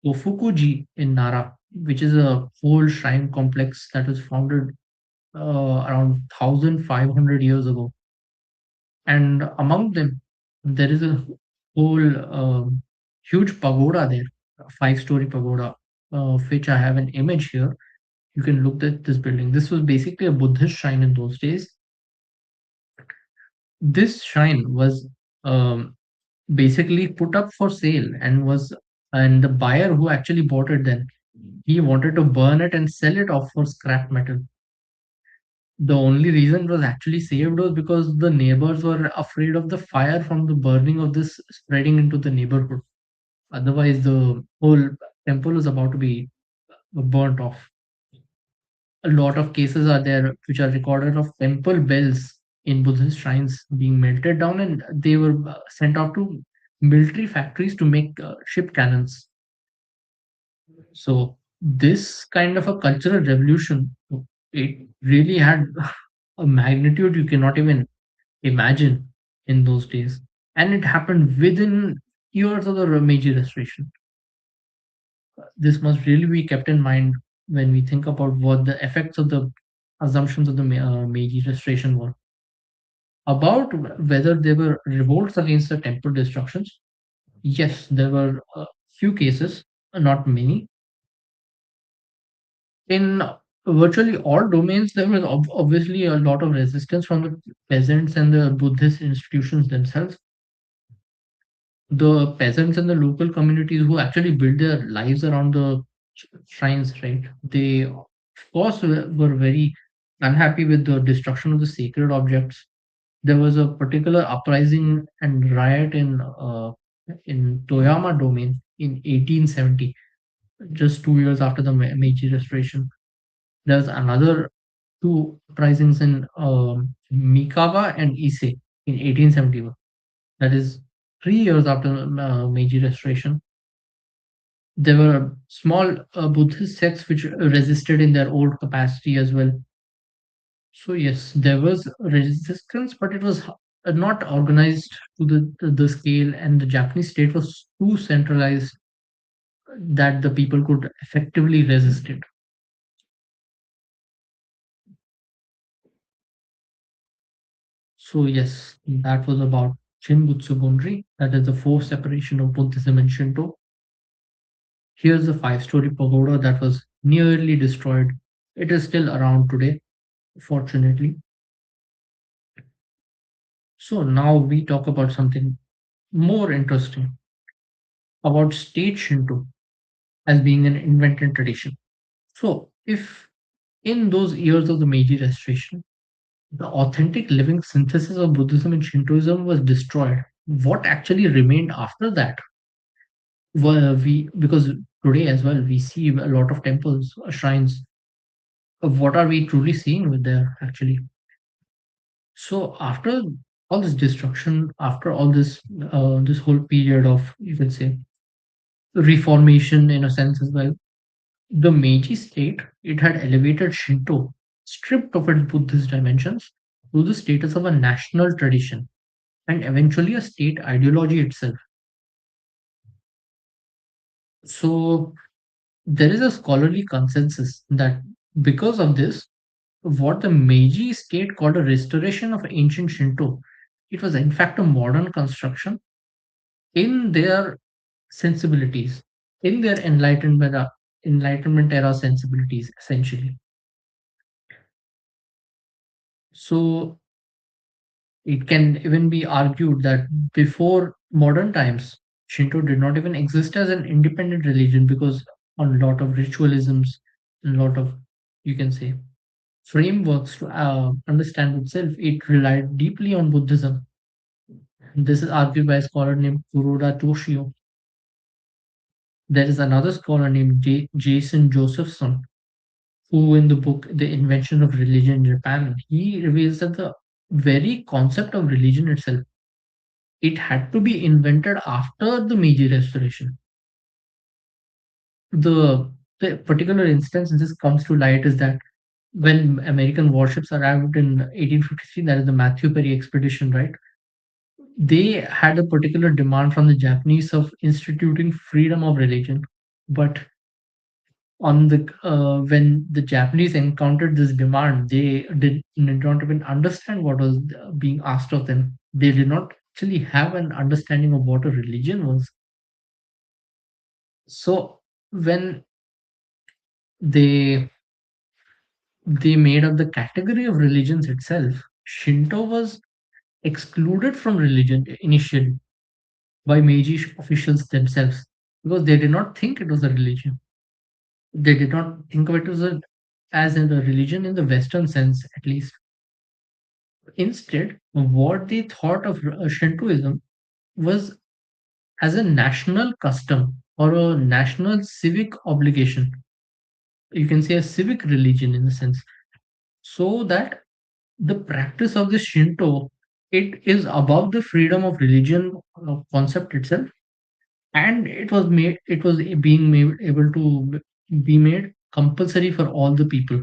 Kofukuji in Nara, which is a whole shrine complex that was founded around 1,500 years ago. And among them, there is a whole huge pagoda there, a five-story pagoda, of which I have an image here. You can look at this building. This was basically a Buddhist shrine in those days. This shrine was um, basically put up for sale and was and the buyer who actually bought it then, he wanted to burn it and sell it off for scrap metal. The only reason it was actually saved was because the neighbors were afraid of the fire from the burning of this spreading into the neighborhood. Otherwise, the whole temple was about to be burnt off. A lot of cases are there which are recorded of temple bells in Buddhist shrines being melted down, and they were sent out to military factories to make ship cannons. So this kind of a cultural revolution, it really had a magnitude you cannot even imagine in those days, and it happened within years of the Meiji Restoration. This must really be kept in mind when we think about what the effects of the assumptions of the Meiji Restoration were. About whether there were revolts against the temple destructions, yes, there were a few cases, not many. In virtually all domains, there was obviously a lot of resistance from the peasants and the Buddhist institutions themselves. The peasants and the local communities who actually built their lives around the shrines, right? They, of course, were very unhappy with the destruction of the sacred objects. There was a particular uprising and riot in Toyama domain in 1870, just 2 years after the Meiji Restoration. There's another two uprisings in Mikawa and Ise in 1871. That is 3 years after Meiji Restoration. There were small Buddhist sects which resisted in their old capacity as well. So yes, there was resistance, but it was not organized to the scale, and the Japanese state was too centralized that the people could effectively resist it. So yes, that was about Shinbutsu Gonri, that is the fourth separation of Buddhism and Shinto. Here's a five-story pagoda that was nearly destroyed. It is still around today, fortunately. So now we talk about something more interesting about state Shinto as being an invented tradition. So if in those years of the Meiji Restoration, the authentic living synthesis of Buddhism and Shintoism was destroyed, what actually remained after that? Were we, because today as well we see a lot of temples, shrines. What are we truly seeing with there actually? So after all this destruction, after all this this whole period of, you can say, reformation in a sense as well, the Meiji state, it had elevated Shinto, stripped of its Buddhist dimensions, to the status of a national tradition and eventually a state ideology itself. So there is a scholarly consensus that because of this, what the Meiji state called a restoration of ancient Shinto, it was in fact a modern construction in their sensibilities, in their enlightenment era sensibilities, essentially. So it can even be argued that before modern times, Shinto did not even exist as an independent religion because on a lot of ritualisms, a lot of, you can say, frameworks to understand itself, it relied deeply on Buddhism. This is argued by a scholar named Kuroda Toshio. There is another scholar named Jason Josephson, who in the book The Invention of Religion in Japan, he reveals that the very concept of religion itself, it had to be invented after the Meiji Restoration. The, the particular instance this comes to light is that when American warships arrived in 1853, that is the Matthew Perry expedition, right? They had a particular demand from the Japanese of instituting freedom of religion. But on the when the Japanese encountered this demand, they did not even understand what was being asked of them. They did not actually have an understanding of what a religion was. So when they they made up the category of religions itself, Shinto was excluded from religion initially by Meiji officials themselves. because they did not think it was a religion. They did not think of it as as in a religion in the Western sense, at least. Instead, what they thought of Shintoism was as a national custom or a national civic obligation. You can say a civic religion in a sense, so that the practice of the Shinto, it is above the freedom of religion concept itself, and it was being made able to be made compulsory for all the people.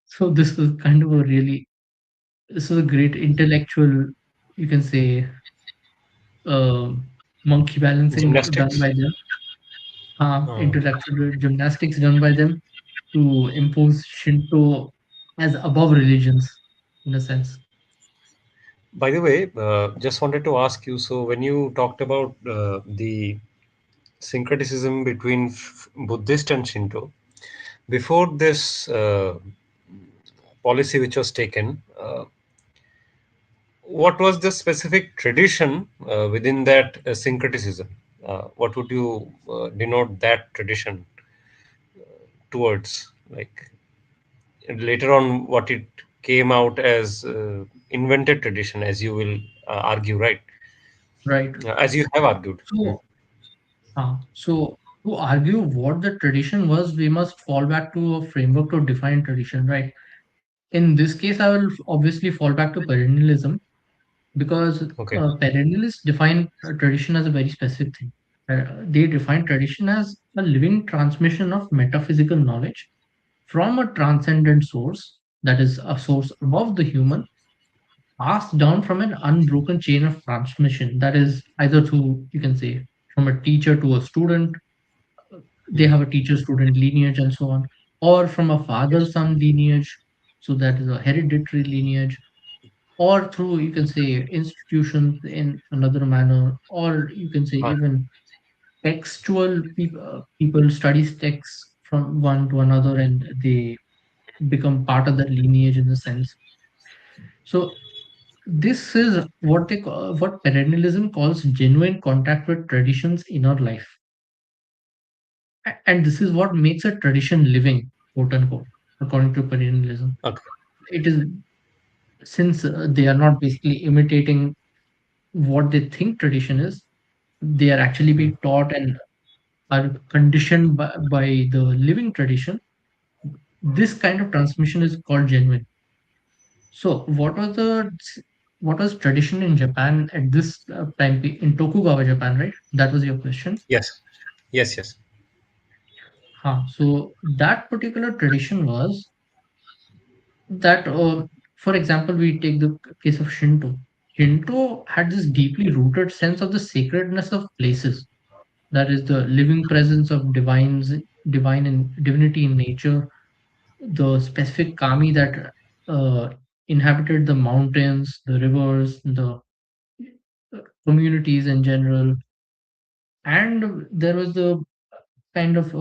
So this was kind of a really this was a great intellectual, you can say, uh, monkey balancing done Gymnastics. by them, Uh, intellectual gymnastics done by them to impose Shinto as above religions in a sense. by the way, just wanted to ask you. So when you talked about the syncretism between Buddhist and Shinto, before this policy which was taken, what was the specific tradition within that syncretism? What would you denote that tradition towards? Like later on, what it came out as invented tradition, as you will argue, right? Right. As you have argued. Hmm. So to argue what the tradition was, we must fall back to a framework to define tradition, right? In this case, I will obviously fall back to perennialism because Okay. perennialists define tradition as a very specific thing. They define tradition as a living transmission of metaphysical knowledge from a transcendent source, that is, a source above the human, passed down from an unbroken chain of transmission. That is either through, you can say, from a teacher to a student, they Hmm. have a teacher student lineage and so on, or from a father son lineage, so that is a hereditary lineage, or through, you can say, institutions in another manner, or you can say Ah, even textual people studies texts from one to another and they become part of that lineage in a sense. So this is what perennialism calls genuine contact with traditions in our life. And this is what makes a tradition living, quote unquote, according to perennialism. okay. It is since they are not basically imitating what they think tradition is, they are actually Hmm. being taught and are conditioned by the living tradition. This kind of transmission is called genuine. So, what was tradition in Japan at this in Tokugawa, Japan, right? That was your question. Yes. Yes. Yes. So that particular tradition was that, for example, we take the case of Shinto. Shinto had this deeply rooted sense of the sacredness of places. That is the living presence of divine and divinity in nature, the specific kami that uh, inhabited the mountains, the rivers, the communities in general, and there was the kind of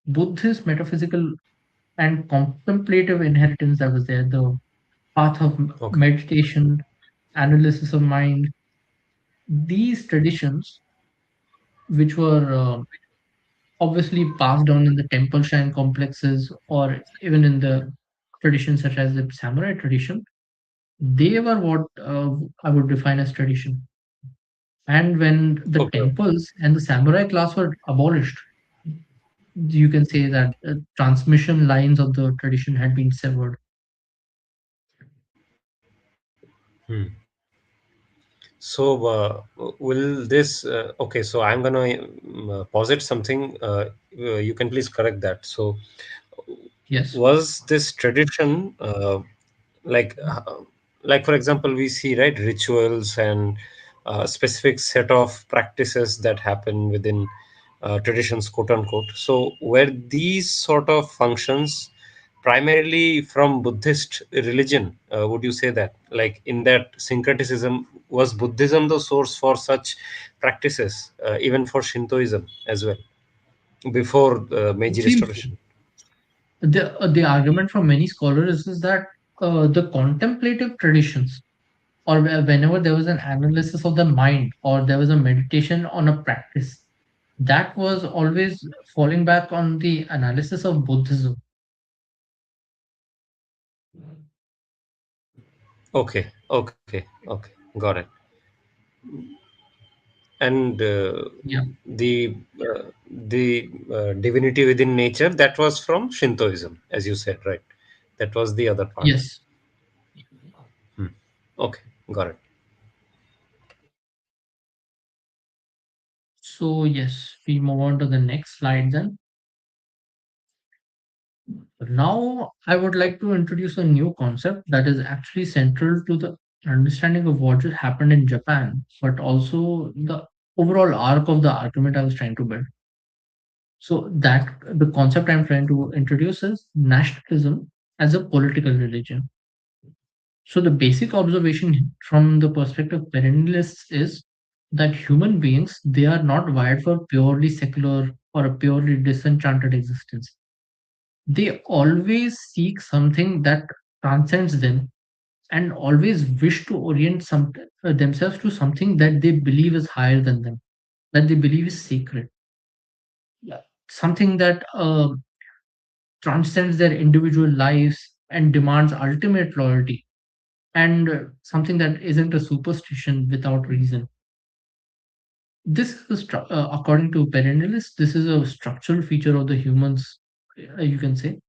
Buddhist metaphysical and contemplative inheritance that was there, the path of Okay. meditation, analysis of mind. These traditions, which were obviously passed down in the temple shrine complexes or even in the traditions such as the samurai tradition, they were what I would define as tradition. And when the Okay. temples and the samurai class were abolished, you can say that transmission lines of the tradition had been severed. So, will this? Okay, so I'm gonna posit something. You can please correct that. So, Yes. was this tradition like, like for example, we see right rituals and specific set of practices that happen within traditions, quote unquote. So, were these sort of functions primarily from Buddhist religion? Would you say that, like in that syncretism, was Buddhism the source for such practices, even for Shintoism as well, before It Meiji seems Restoration? the argument from many scholars is that the contemplative traditions, or whenever there was an analysis of the mind or there was a meditation on a practice, that was always falling back on the analysis of Buddhism. Okay, got it. And Yeah. the divinity within nature, that was from Shintoism, as you said, right? That was the other part. Yes. Hmm. Okay, got it. So yes, we move on to the next slide then. Now, I would like to introduce a new concept that is actually central to the understanding of what just happened in Japan, but also the overall arc of the argument I was trying to build. So, that the concept I'm trying to introduce is nationalism as a political religion. So, the basic observation from the perspective of perennialists is that human beings they are not wired for purely secular or a purely disenchanted existence. They always seek something that transcends them and always wish to orient themselves to something that they believe is higher than them, that they believe is sacred. Yeah. Something that transcends their individual lives and demands ultimate loyalty, and something that isn't a superstition without reason. According to Perennialist, this is a structural feature of the humans, you can say.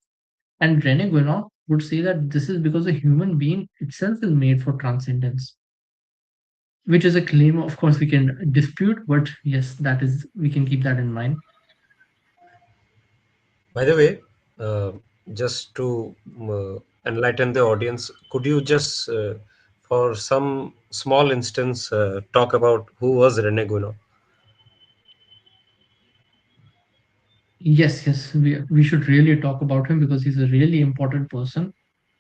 And Rene Guénon would say that this is because the human being itself is made for transcendence, which is a claim, of course, we can dispute, but yes, that is, we can keep that in mind. By the way, uh, just to enlighten the audience, could you just, for some small instance, talk about who was Rene Guénon? Yes, yes, we should really talk about him because he's a really important person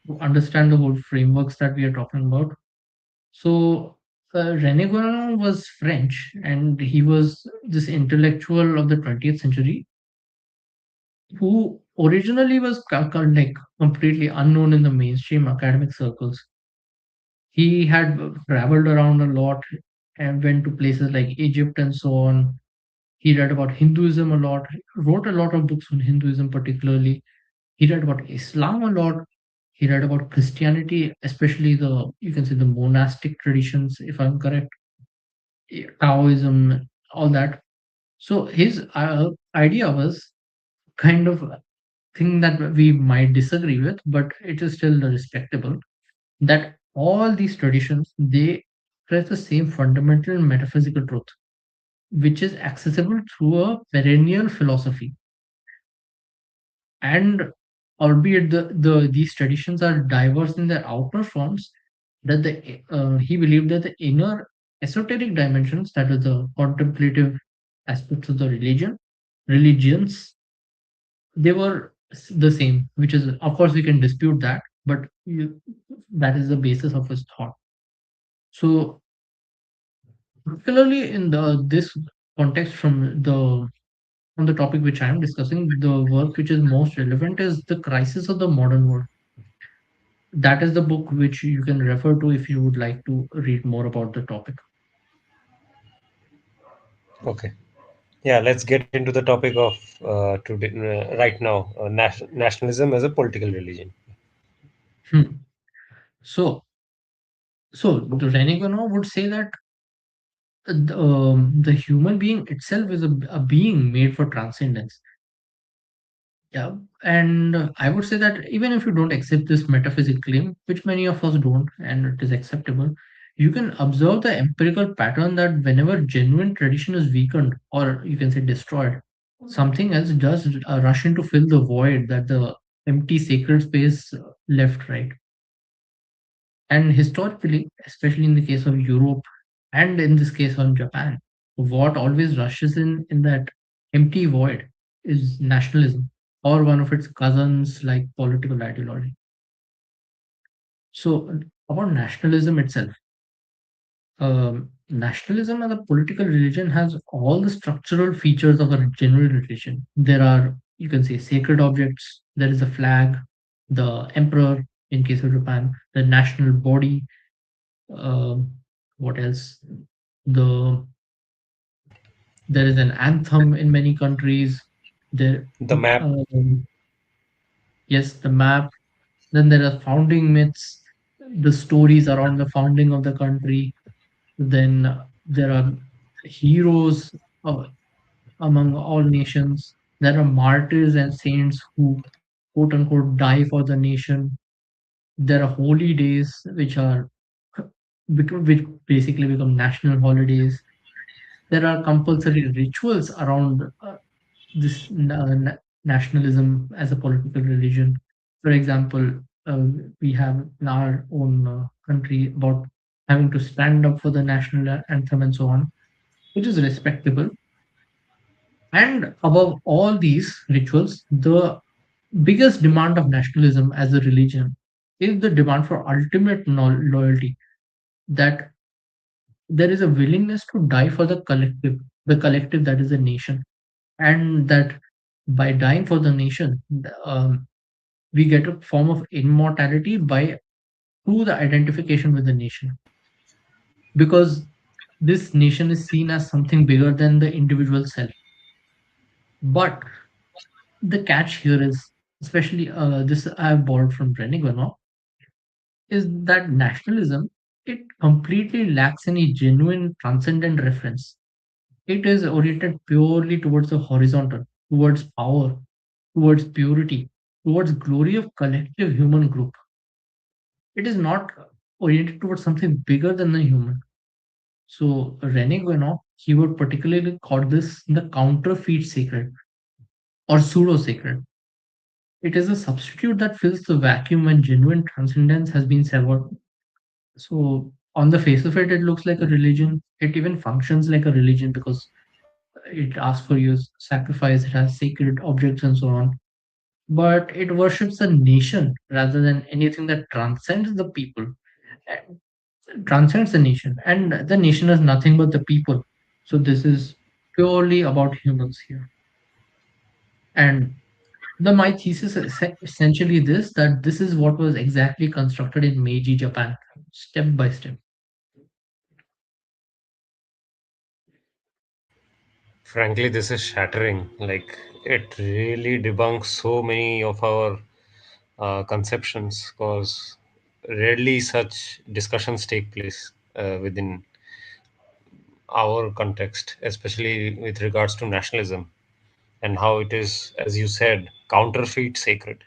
to understand the whole frameworks that we are talking about. So, René Guénon was French and he was this intellectual of the 20th century who originally was like completely unknown in the mainstream academic circles. He had traveled around a lot and went to places like Egypt and so on. He read about Hinduism a lot, wrote a lot of books on Hinduism particularly. He read about Islam a lot. He read about Christianity, especially the, you can say, the monastic traditions, if I'm correct, Taoism, all that. So his idea was kind of a thing that we might disagree with, but it is still respectable, that all these traditions they express the same fundamental metaphysical truth, which is accessible through a perennial philosophy. And albeit these traditions are diverse in their outer forms, that he believed that the inner esoteric dimensions, that is the contemplative aspects of the religions, they were the same. Which is, of course, we can dispute that, but that is the basis of his thought. So particularly in the this context, from the topic which I am discussing, the work which is most relevant is The Crisis of the Modern World. That is the book which you can refer to if you would like to read more about the topic. Okay. Yeah, let's get into the topic of today, right now, nationalism as a political religion. Hmm. So, the René Guénon would say that the human being itself is a being made for transcendence. Yeah, and I would say that even if you don't accept this metaphysical claim, which many of us don't, and it is acceptable, you can observe the empirical pattern that whenever genuine tradition is weakened, or you can say destroyed, something else does rush in to fill the void that the empty sacred space left, right? And historically, especially in the case of Europe, and in this case on Japan, what always rushes in that empty void is nationalism or one of its cousins like political ideology. So, about nationalism itself, nationalism as a political religion has all the structural features of a genuine religion. There are, you can say, sacred objects, there is a flag, the emperor in case of Japan, the national body, um, what else? The There is an anthem in many countries. There, The map. yes, the map. Then there are founding myths, the stories around the founding of the country. Then there are heroes uh, among all nations. There are martyrs and saints who, quote unquote, die for the nation. There are holy days which basically become national holidays. There are compulsory rituals around this nationalism as a political religion. For example, uh, we have in our own country about having to stand up for the national anthem and so on, which is respectable. And above all these rituals, the biggest demand of nationalism as a religion is the demand for ultimate loyalty, that there is a willingness to die for the collective that is a nation, and that by dying for the nation, we get a form of immortality by through the identification with the nation, because this nation is seen as something bigger than the individual self. But the catch here is, especially this I have borrowed from René Guénon, is that nationalism, it completely lacks any genuine transcendent reference. It is oriented purely towards the horizontal, towards power, towards purity, towards glory of collective human group. It is not oriented towards something bigger than the human. So René Guénon, he would particularly call this the counterfeit sacred or pseudo sacred. It is a substitute that fills the vacuum when genuine transcendence has been severed. So on the face of it, it looks like a religion. It even functions like a religion because it asks for your sacrifice, it has sacred objects and so on. But it worships the nation rather than anything that transcends the people, transcends the nation. And the nation is nothing but the people. So this is purely about humans here. And my thesis is essentially this, that this is what was exactly constructed in Meiji Japan, step by step. Frankly, this is shattering. Like, it really debunks so many of our conceptions, because rarely such discussions take place within our context, especially with regards to nationalism and how it is, as you said, counterfeit sacred.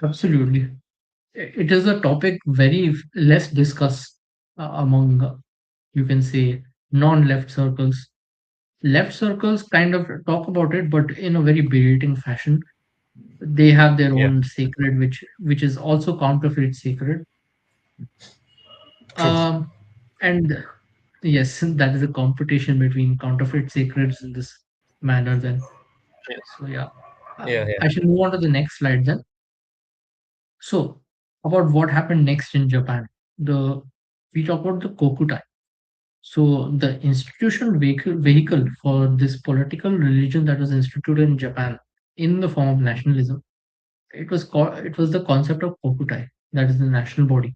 Absolutely. It is a topic very less discussed among, you can say, non-left circles. Left circles kind of talk about it, but in a very berating fashion. They have their Yeah, own sacred, which is also counterfeit sacred. true. Um, and yes, that is a competition between counterfeit sacreds in this manner. Then, Yeah, so yeah, yeah, yeah. I should move on to the next slide then. So, about what happened next in Japan. The We talk about the Kokutai. So the institutional vehicle for this political religion that was instituted in Japan in the form of nationalism, it was the concept of Kokutai, that is the national body.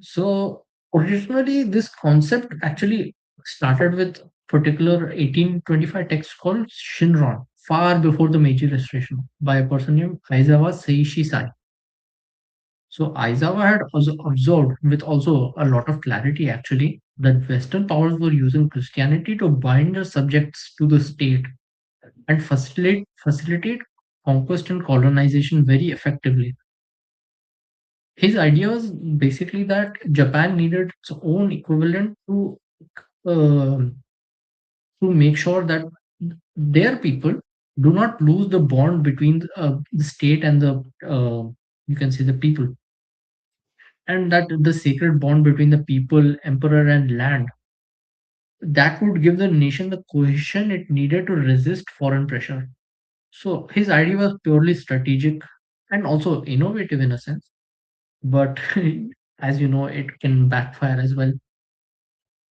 So originally this concept actually started with particular 1825 text called Shinron, far before the Meiji Restoration, by a person named Aizawa Seishi Sai. So Aizawa had also observed, with also a lot of clarity actually, that Western powers were using Christianity to bind their subjects to the state and facilitate conquest and colonization very effectively. His idea was basically that Japan needed its own equivalent uh, to make sure that their people do not lose the bond between the state and the you can say the people, and that the sacred bond between the people, emperor, and land, that would give the nation the cohesion it needed to resist foreign pressure. So his idea was purely strategic and also innovative in a sense, but as you know, it can backfire as well.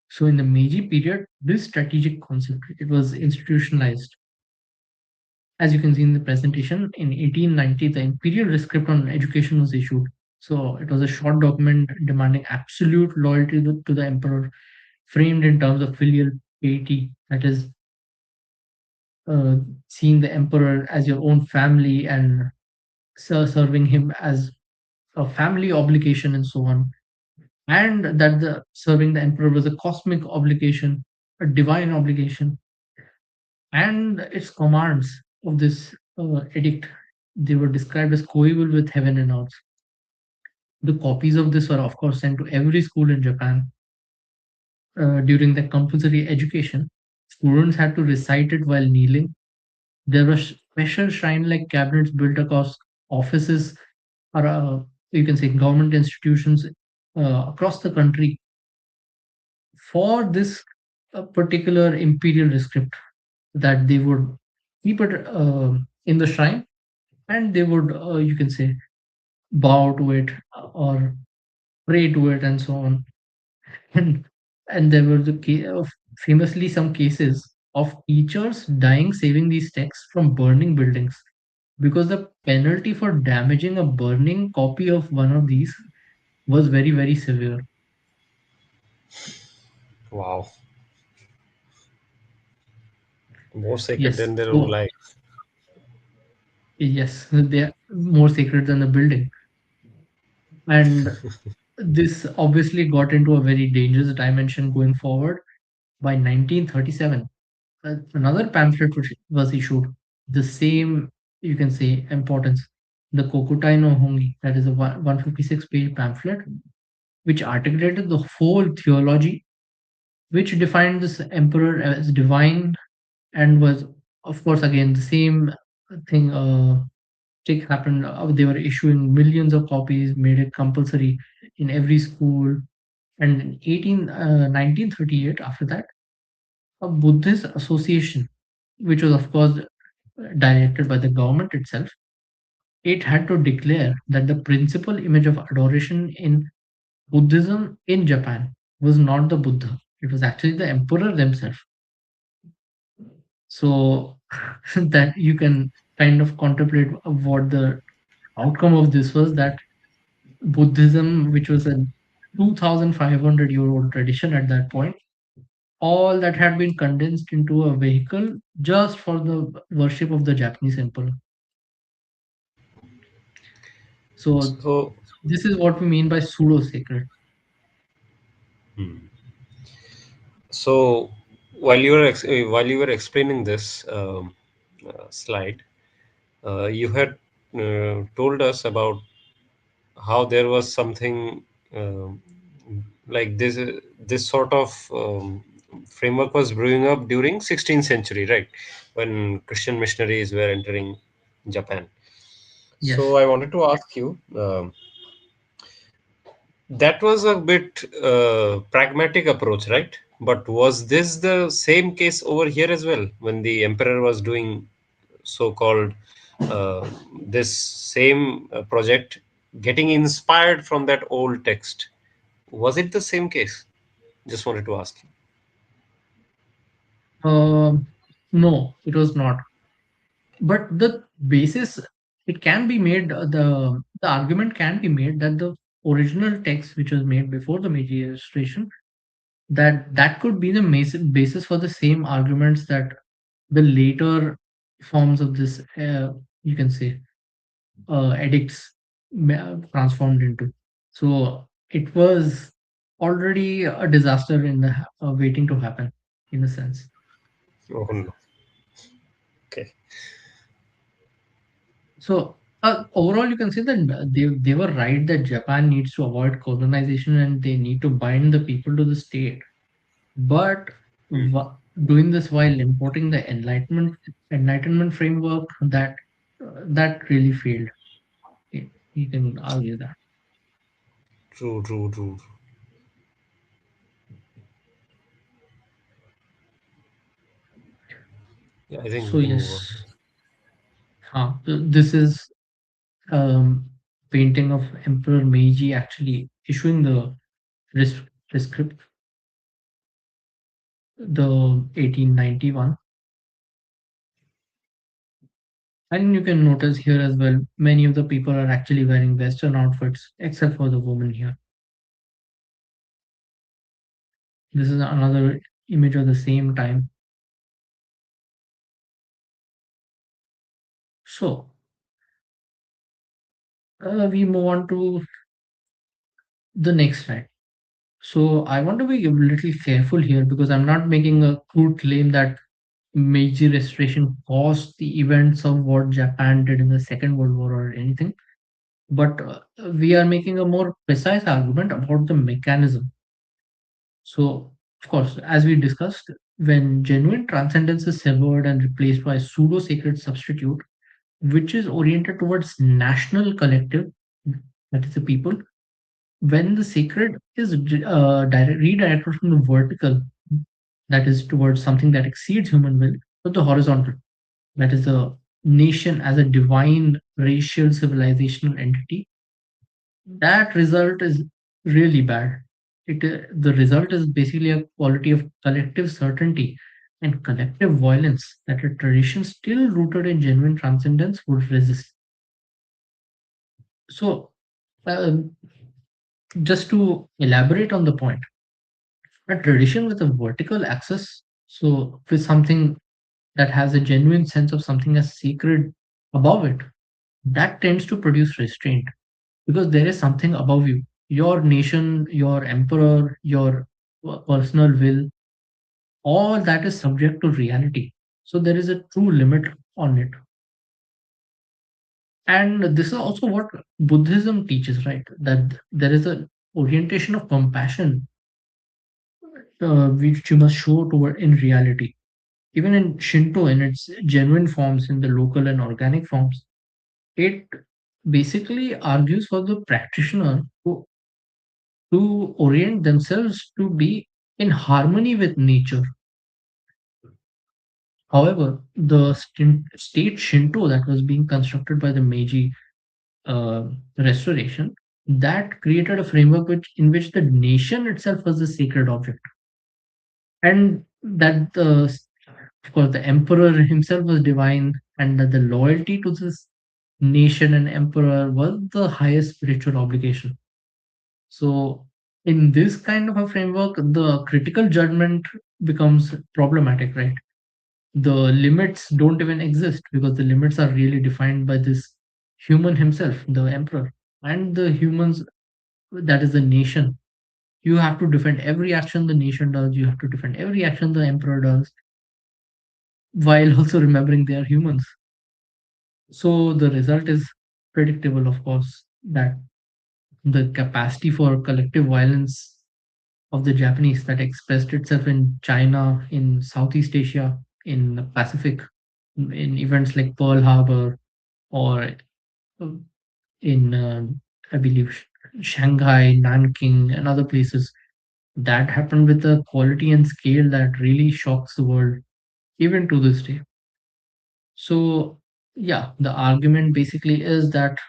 So in the Meiji period, this strategic concept, it was institutionalized. As you can see in the presentation, in 1890, the Imperial Rescript on Education was issued. So it was a short document demanding absolute loyalty to the emperor, framed in terms of filial piety, that is, uh, seeing the emperor as your own family and serving him as a family obligation and so on, and that the serving the emperor was a cosmic obligation, a divine obligation, and its commands of this edict, they were described as coeval with heaven and earth. The copies of this were, of course, sent to every school in Japan during the compulsory education. Students had to recite it while kneeling. There were special shrine-like cabinets built across offices or you can say government institutions across the country for this particular imperial script, that they would keep it in the shrine, and they would you can say bow to it or pray to it and so on. and and there were famously some cases of teachers dying saving these texts from burning buildings, because the penalty for damaging a burning copy of one of these was very, very severe. Wow. More sacred Yes, than their own so life. yes, they are more sacred than the building. And this obviously got into a very dangerous dimension going forward. By 1937, another pamphlet which was issued, the same, you can say, importance, the Kokutai no Hongi, that is a 156-page pamphlet, which articulated the whole theology, which defined this emperor as divine, and was, of course, again the same thing. Tick happened. They were issuing millions of copies, made it compulsory in every school. And in 1938, after that, a Buddhist association, which was, of course, directed by the government itself, it had to declare that the principal image of adoration in Buddhism in Japan was not the Buddha, it was actually the emperor themselves. So that you can kind of contemplate what the outcome of this was, that Buddhism, which was a 2,500-year-old tradition at that point, all that had been condensed into a vehicle just for the worship of the Japanese emperor. So So, this is what we mean by pseudo sacred. so while you were explaining this slide, you had told us about how there was something um like this sort of framework was brewing up during 16th century, right, when Christian missionaries were entering Japan. So Yes. I wanted to ask you, that was a bit pragmatic approach, right? But was this the same case over here as well when the emperor was doing so-called uh, this same project, getting inspired from that old text? Was it the same case? Just wanted to ask you. Um, no, it was not. But the basis, it can be made, the argument can be made that the original text, which was made before the Meiji Restoration, that could be the basis for the same arguments that the later forms of this, you can say, edicts transformed into. So it was already a disaster in the waiting to happen, in a sense. Oh no. Okay. So overall, you can say that they were right that Japan needs to avoid colonization and they need to bind the people to the state. But doing this while importing the Enlightenment framework, that really failed. You can argue that. True, true, true. Yeah, I think So we can move on. yes, this is um, painting of Emperor Meiji actually issuing the res- rescript, the 1891. And you can notice here as well, many of the people are actually wearing Western outfits, except for the woman here. This is another image of the same time. So we move on to the next slide. So I want to be a little careful here because I'm not making a crude claim that Meiji Restoration caused the events of what Japan did in the Second World War or anything, but we are making a more precise argument about the mechanism. So, of course, as we discussed, when genuine transcendence is severed and replaced by pseudo sacred substitute, which is oriented towards national collective, that is the people, when the sacred is redirected from the vertical, that is towards something that exceeds human will, to the horizontal, that is the nation as a divine racial civilizational entity, that result is really bad. The result is basically a quality of collective certainty and collective violence that a tradition still rooted in genuine transcendence would resist. So, uh, just to elaborate on the point, a tradition with a vertical axis, so with something that has a genuine sense of something as sacred above it, that tends to produce restraint because there is something above you. Your nation, your emperor, your personal will, all that is subject to reality. So there is a true limit on it. And this is also what Buddhism teaches, right? That there is a orientation of compassion which you must show toward in reality. Even in Shinto, in its genuine forms, in the local and organic forms, it basically argues for the practitioner to orient themselves to be in harmony with nature. However, the state Shinto that was being constructed by the Meiji Restoration, that created a framework in which the nation itself was the sacred object, and that of course the emperor himself was divine, and that the loyalty to this nation and emperor was the highest spiritual obligation. So, in this kind of a framework, the critical judgment becomes problematic, right? The limits don't even exist because the limits are really defined by this human himself, the emperor, and the humans, that is the nation. You have to defend every action the nation does, you have to defend every action the emperor does, while also remembering they are humans. So, the result is predictable, of course, that the capacity for collective violence of the Japanese that expressed itself in China, in Southeast Asia, in the Pacific, in events like Pearl Harbor, or uh, in, I believe, Shanghai, Nanking, and other places. That happened with a quality and scale that really shocks the world, even to this day. So, yeah, the argument basically is that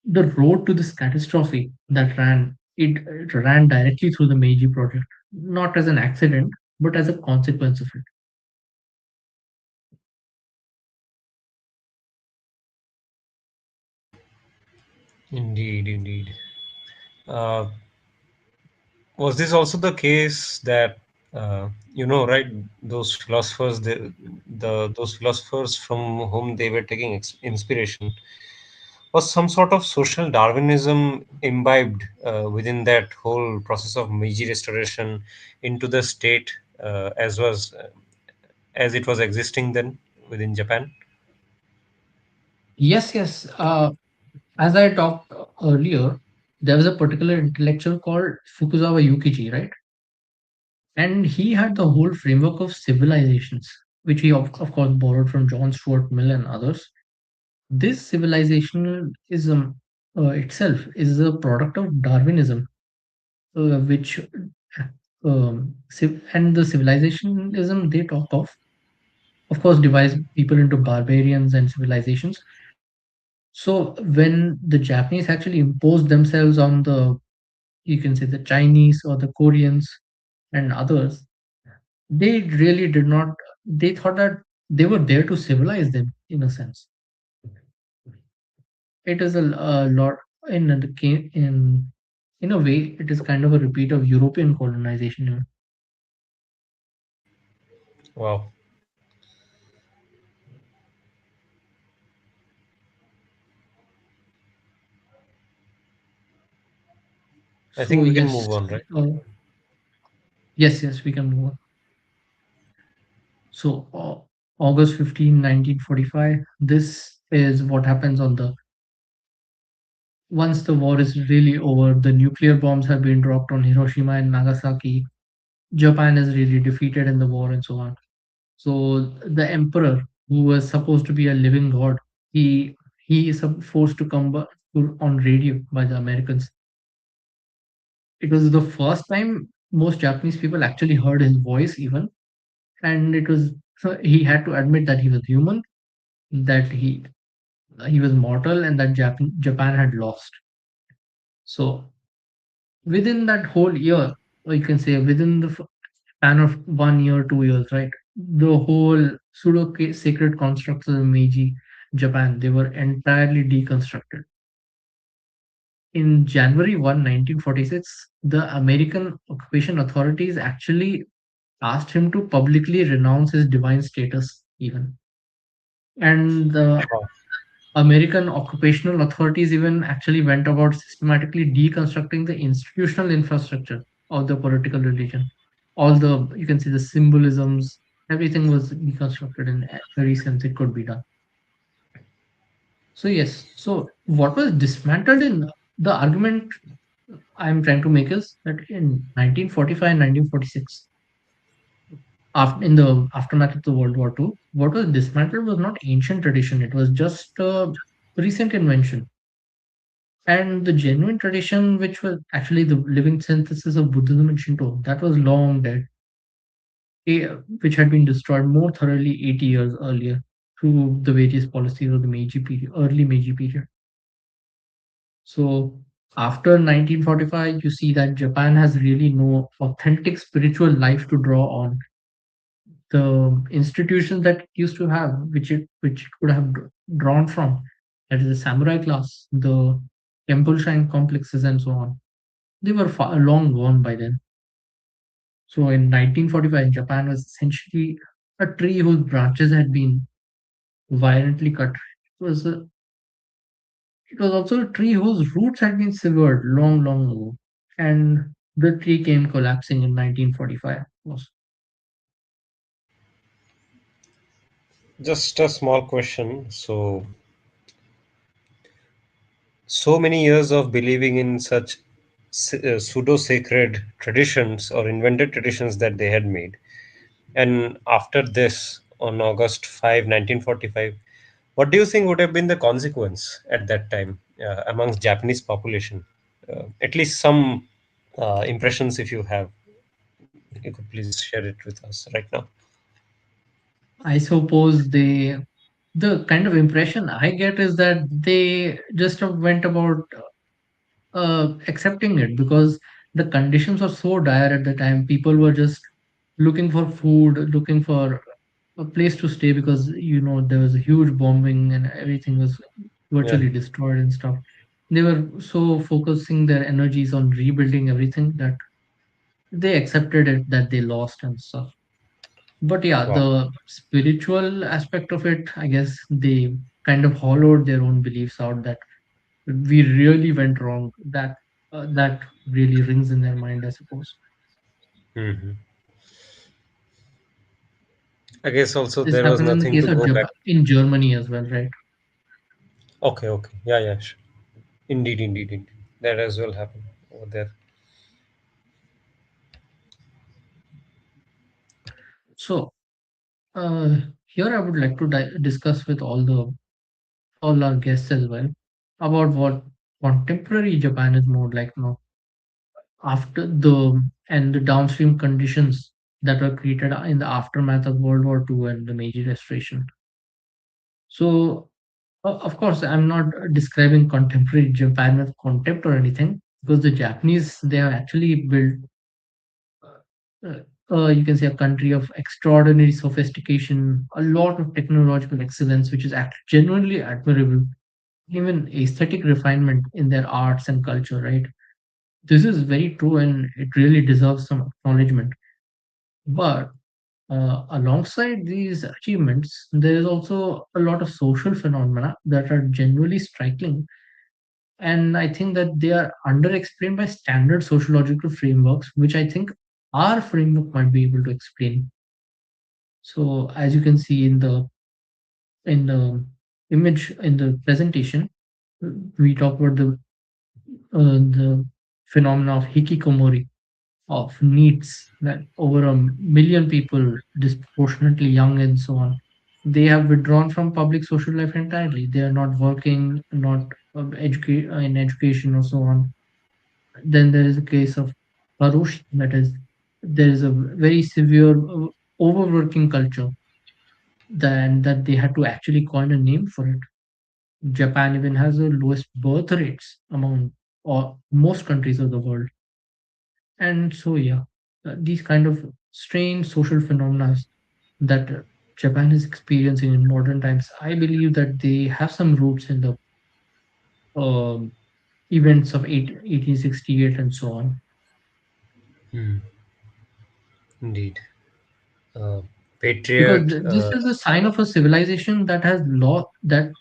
the road to this catastrophe that it ran directly through the Meiji project, not as an accident, but as a consequence of it. Indeed, indeed. Uh, was this also the case that right, those philosophers, the those philosophers from whom they were taking inspiration, was some sort of social Darwinism imbibed within that whole process of Meiji Restoration into the state as it was existing then within Japan? Yes, yes. As I talked earlier, there was a particular intellectual called Fukuzawa Yukiji, right? And he had the whole framework of civilizations, which he, of course, borrowed from John Stuart Mill and others. This civilizationism itself is a product of Darwinism, which and the civilizationism they talk of course, divides people into barbarians and civilizations. So when the Japanese actually imposed themselves on the, you can say, the Chinese or the Koreans and others, they really did not. They thought that they were there to civilize them in a sense. It is a lot in a way. It is kind of a repeat of European colonization. Wow. I think So we can yes, move on, right? uh, yes, we can move on. So August 15, 1945. This is what happens on the once the war is really over. The nuclear bombs have been dropped on Hiroshima and Nagasaki. Japan is really defeated in the war and so on. So the emperor, who was supposed to be a living god, he he is forced to come on radio by the Americans. It was the first time most Japanese people actually heard his voice, even, and it was he had to admit that he was human, that he was mortal, and that Japan had lost. So within that whole year, or you can say within the span of 1 year, 2 years, right? The whole pseudo sacred constructs of Meiji Japan, they were entirely deconstructed. In January 1, 1946, the American occupation authorities actually asked him to publicly renounce his divine status, even. And the Wow. American occupational authorities even actually went about systematically deconstructing the institutional infrastructure of the political religion. All the, you can see the symbolisms, everything was deconstructed in every sense it could be done. So, yes, so what was dismantled in the argument I'm trying to make is that in 1945 and 1946, after, in the aftermath of the World War II, what was dismantled was not ancient tradition, it was just a recent invention. And the genuine tradition, which was actually the living synthesis of Buddhism and Shinto, that was long dead, which had been destroyed more thoroughly 80 years earlier through the various policies of the Meiji period, early Meiji period. So after 1945, you see that Japan has really no authentic spiritual life to draw on. The institutions that it used to have, which it could have drawn from, that is the samurai class, the temple shrine complexes, and so on, they were long gone by then. So in 1945, Japan was essentially a tree whose branches had been violently cut. It was also a tree whose roots had been severed long, long ago, and the tree came collapsing in 1945. Just a small question. So many years of believing in such pseudo sacred traditions or invented traditions that they had made. And after this, on August 5, 1945, what do you think would have been the consequence at that time amongst Japanese population? At least some impressions, if you have, you could please share it with us right now. I suppose the kind of impression I get is that they just went about accepting it because the conditions were so dire at the time. People were just looking for food, looking for a place to stay because there was a huge bombing and everything was Yeah. virtually destroyed and stuff. They were so focusing their energies on rebuilding everything that they accepted it that they lost and stuff. But yeah, Wow. the spiritual aspect of it, I guess they kind of hollowed their own beliefs out that we really went wrong. That really rings in their mind, I suppose. Hmm. I guess also This there was happened in the nothing case to of go Japan, back. in Germany as well, right? Okay, okay. Yeah, yeah, sure. Indeed, indeed, indeed. That as well happened over there. So here I would like to discuss with all our guests as well about what contemporary Japan is more like now after the downstream conditions that were created in the aftermath of World War II and the Meiji Restoration. So, of course, I'm not describing contemporary Japan with contempt or anything, because the Japanese, they have actually built, you can say, a country of extraordinary sophistication, a lot of technological excellence, which is genuinely admirable, even aesthetic refinement in their arts and culture, right? This is very true and it really deserves some acknowledgement. But Alongside these achievements, there is also a lot of social phenomena that are genuinely striking, and I think that they are underexplained by standard sociological frameworks, which I think our framework might be able to explain. So, as you can see in the image in the presentation, we talk about the phenomena of hikikomori, of needs that over a million people, disproportionately young and so on, they have withdrawn from public social life entirely. They are not working, not in education or so on. Then there is a case of Harush, that is, there is a very severe overworking culture, then that they had to actually coin a name for it. Japan even has the lowest birth rates among most countries of the world. And so, yeah, these kind of strange social phenomena that Japan is experiencing in modern times, I believe that they have some roots in the um, events of 1868 and so on. Hmm. Indeed. Uh, Because Patriot. this is a sign of a civilization that has law that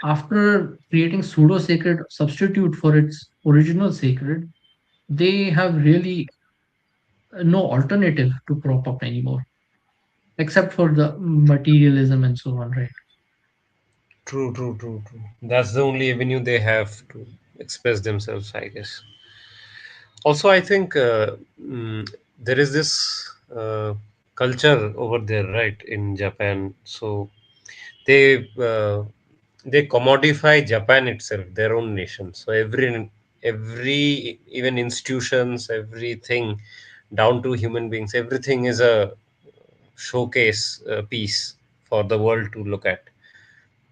after creating pseudo sacred substitute for its original sacred, they have really no alternative to prop up anymore, except for the materialism and so on, right? True, true, true, true. That's the only avenue they have to express themselves, I guess. Also, I think there is this culture over there, right, in Japan. So they they commodify Japan itself, their own nation. So every even institutions, everything down to human beings, everything is a showcase piece for the world to look at.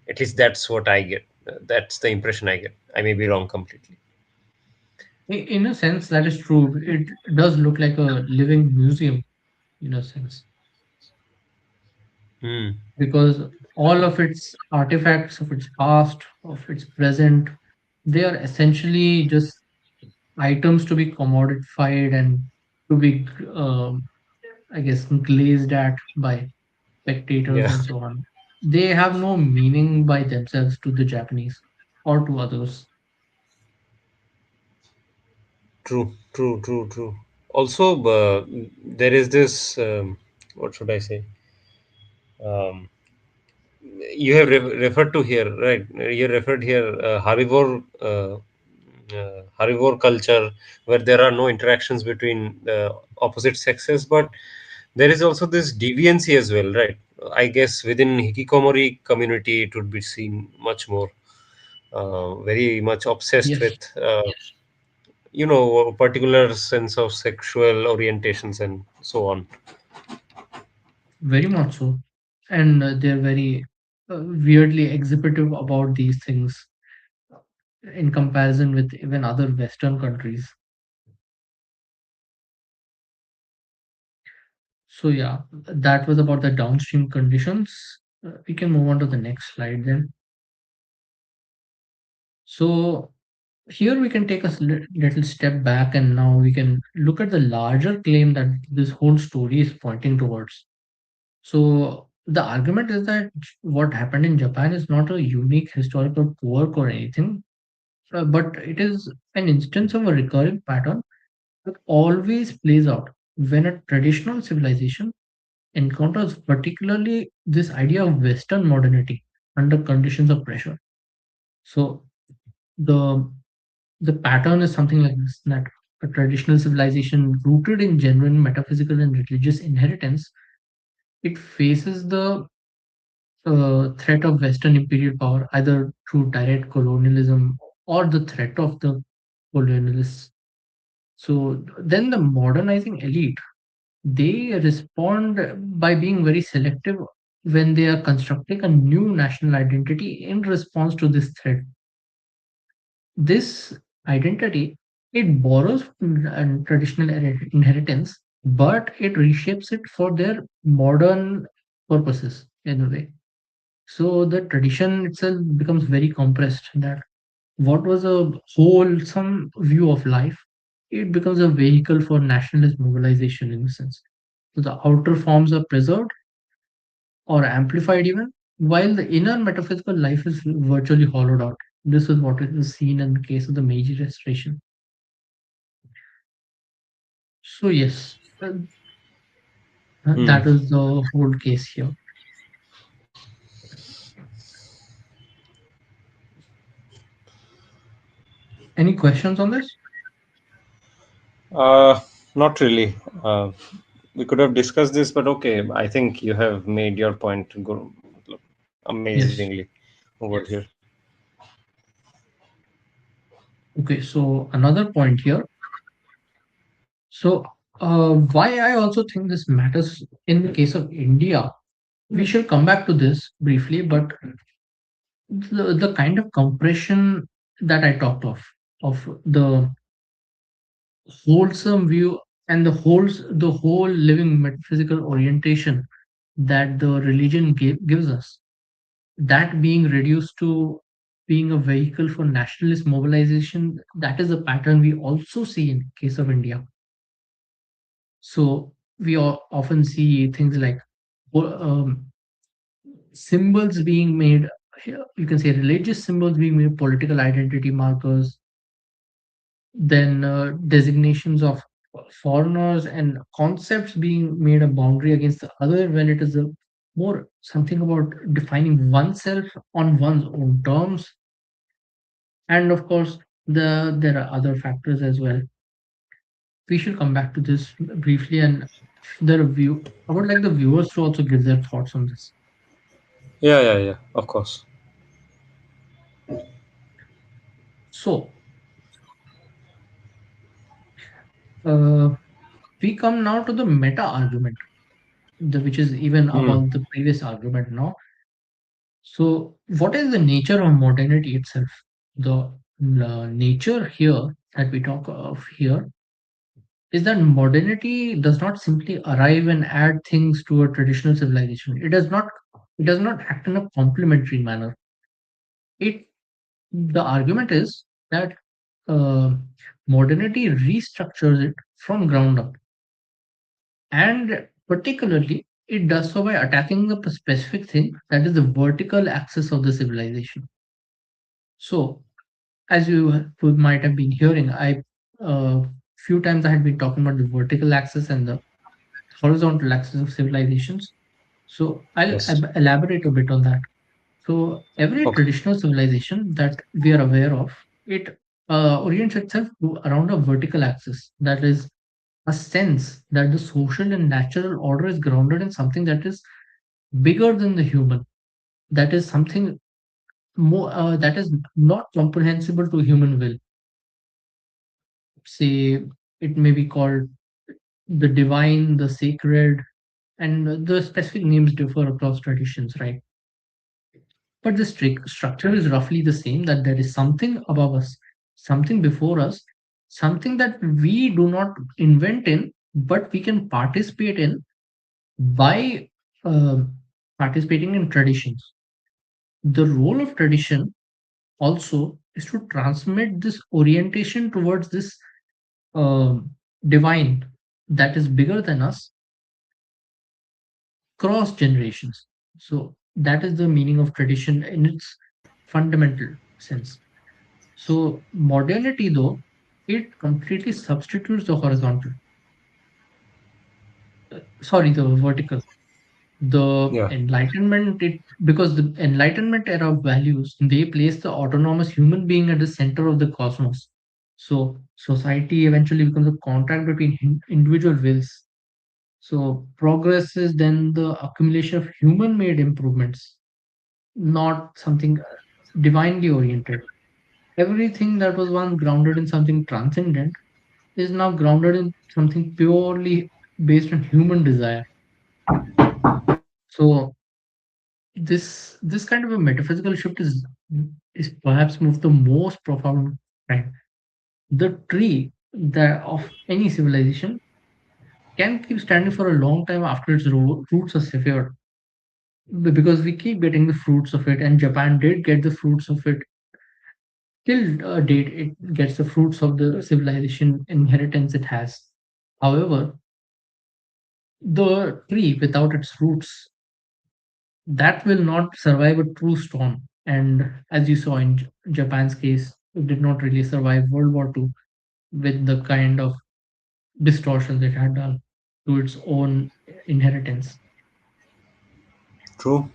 At least that's what I get. That's the impression I get. I may be wrong completely. In a sense, that is true. It does look like a living museum, in a sense, Hmm. because all of its artifacts of its past, of its present, they are essentially just items to be commodified and to be, I guess, glazed at by spectators Yeah. and so on. They have no meaning by themselves to the Japanese or to others. True, true, true, true. Also, there is this. What should I say? Um, you have referred to here, right? You referred here herbivore culture, where there are no interactions between the opposite sexes, but there is also this deviancy as well, right? I guess within hikikomori community, it would be seen much more. Very much obsessed Yes, with a particular sense of sexual orientations and so on. very much so. And they're very weirdly exhibitive about these things in comparison with even other Western countries. So, yeah, that was about the downstream conditions. We can move on to the next slide then. So, here we can take a little step back and now we can look at the larger claim that this whole story is pointing towards. So, the argument is that what happened in Japan is not a unique historical quirk or anything, but it is an instance of a recurring pattern that always plays out when a traditional civilization encounters particularly this idea of Western modernity under conditions of pressure. So the the pattern is something like this, that a traditional civilization rooted in genuine metaphysical and religious inheritance, it faces the threat of Western imperial power either through direct colonialism or the threat of the colonialists. So then the modernizing elite, they respond by being very selective when they are constructing a new national identity in response to this threat. This identity, it borrows from traditional inheritance, but it reshapes it for their modern purposes in a way. So the tradition itself becomes very compressed. That what was a wholesome view of life, it becomes a vehicle for nationalist mobilization in a sense. So the outer forms are preserved or amplified even, while the inner metaphysical life is virtually hollowed out. This is what is seen in the case of the Meiji Restoration. So yes, Hmm. that is the whole case here. Any questions on this? Uh, Not really. Uh, we could have discussed this, but okay. I think you have made your point amazingly Yes. over here. Okay, so another point here. So, why I also think this matters in the case of India, we shall come back to this briefly, but the kind of compression that I talked of the wholesome view and the whole living metaphysical orientation that the religion gives us, that being reduced to being a vehicle for nationalist mobilization, that is a pattern we also see in case of India. So we often see things like um, symbols being made, you can say religious symbols being made political identity markers, then designations of foreigners and concepts being made a boundary against the other, when it is a more something about defining oneself on one's own terms. And of course, there are other factors as well. We should come back to this briefly, and the review. I would like the viewers to also give their thoughts on this. Yeah, yeah, yeah. Of course. So, uh, we come now to the meta argument, which is even Hmm. above the previous argument now. So, what is the nature of modernity itself? The nature here that we talk of here is that modernity does not simply arrive and add things to a traditional civilization. It does not act in a complementary manner. It The argument is that uh, modernity restructures it from ground up, and particularly it does so by attacking a specific thing, that is the vertical axis of the civilization. So, as you might have been hearing, I few times I had been talking about the vertical axis and the horizontal axis of civilizations. So I'll Yes. elaborate a bit on that. So every Okay. traditional civilization that we are aware of, it orients itself around a vertical axis. That is a sense that the social and natural order is grounded in something that is bigger than the human. That is something more that is not comprehensible to human will. Say it may be called the divine, the sacred, and the specific names differ across traditions, right? But the strict structure is roughly the same, that there is something above us, something before us, something that we do not invent in, but we can participate in by uh, participating in traditions. The role of tradition also is to transmit this orientation towards this um divine that is bigger than us cross generations. So that is the meaning of tradition in its fundamental sense. So modernity, though, it completely substitutes the horizontal, sorry, the vertical. The Yeah. Enlightenment, it because the Enlightenment era values, they place the autonomous human being at the center of the cosmos. So society eventually becomes a contract between individual wills. So progress is then the accumulation of human-made improvements, not something divinely oriented. Everything that was once grounded in something transcendent is now grounded in something purely based on human desire. So this kind of a metaphysical shift is perhaps one of the most profound kind. The tree that of any civilization can keep standing for a long time after its roots are severed, because we keep getting the fruits of it, and Japan did get the fruits of it till date. It gets the fruits of the civilization inheritance it has. However, The tree without its roots, that will not survive a true storm. And as you saw in Japan's case, it did not really survive World War II with the kind of distortions it had done to its own inheritance. True,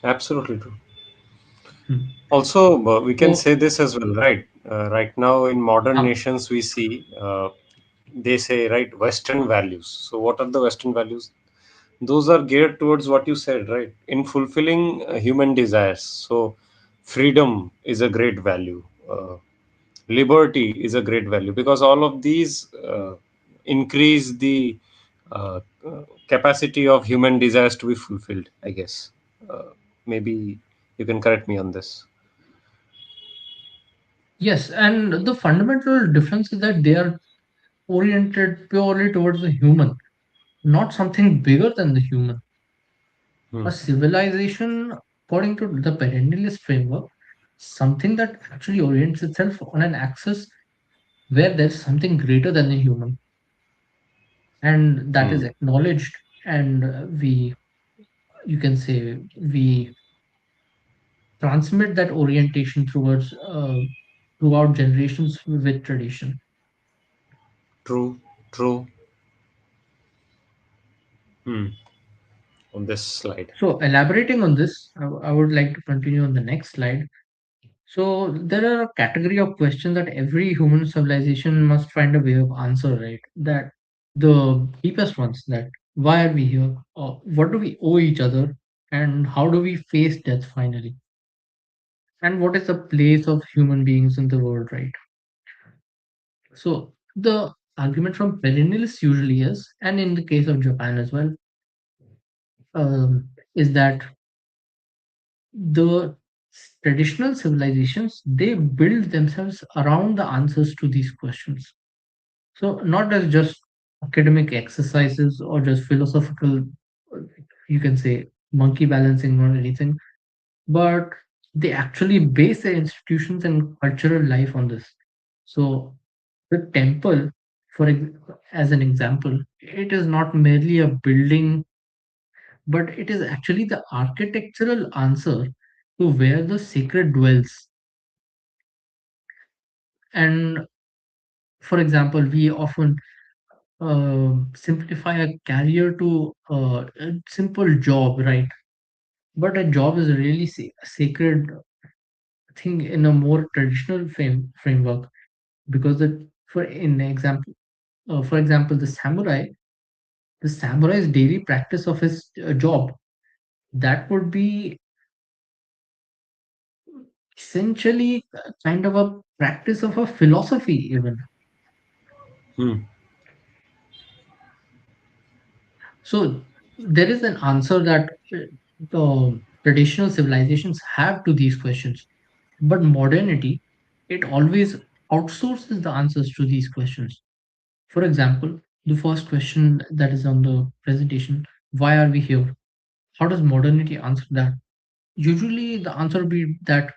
absolutely true. Hmm. Also, we can So, say this as well, right? Right now, in modern ah, nations, we see they say, right, Western values. So, what are the Western values? Those are geared towards what you said, right? In fulfilling human desires. So, freedom is a great value. Liberty is a great value because all of these increase the uh, uh, capacity of human desires to be fulfilled, I guess. Maybe you can correct me on this. yes, and the fundamental difference is that they are oriented purely towards the human, not something bigger than the human. Hmm. A civilization, according to the perennialist framework, something that actually orients itself on an axis where there's something greater than the human, and that is Hmm. acknowledged, and we, you can say, we transmit that orientation towards throughout generations with tradition. True, true. Hmm. On this slide. So, elaborating on this, I would like to continue on the next slide. So there are a category of questions that every human civilization must find a way of answer, right? That the deepest ones, that why are we here? Or what do we owe each other? And how do we face death finally? And what is the place of human beings in the world, right? So the argument from perennialists usually is, and in the case of Japan as well, is that the traditional civilizations, they build themselves around the answers to these questions. So not as just academic exercises or just philosophical, uh, you can say, monkey balancing or anything, but they actually base their institutions and cultural life on this. So the temple, as an example, it is not merely a building, but it is actually the architectural answer to where the sacred dwells. And for example, we often simplify a career to a simple job, right? But a job is a really sacred thing in a more traditional framework, because for example, the samurai's daily practice of his job, that would be essentially kind of a practice of a philosophy even. Hmm. So there is an answer that the traditional civilizations have to these questions. But modernity, it always outsources the answers to these questions. For example, the first question that is on the presentation, why are we here? How does modernity answer that? Usually, the answer will be that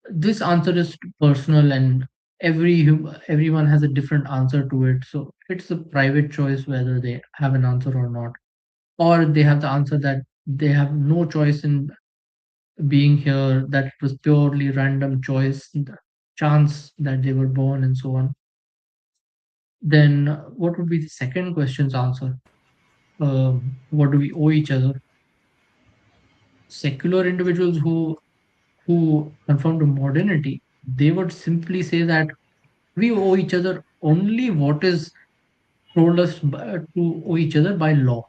this answer is personal, and everyone has a different answer to it. So it's a private choice whether they have an answer or not, or they have the answer that they have no choice in being here, that it was purely random choice, chance that they were born, and so on. Then what would be the second question's answer? What do we owe each other? Secular individuals who conform to modernity, they would simply say that we owe each other only what is told us to owe each other by law.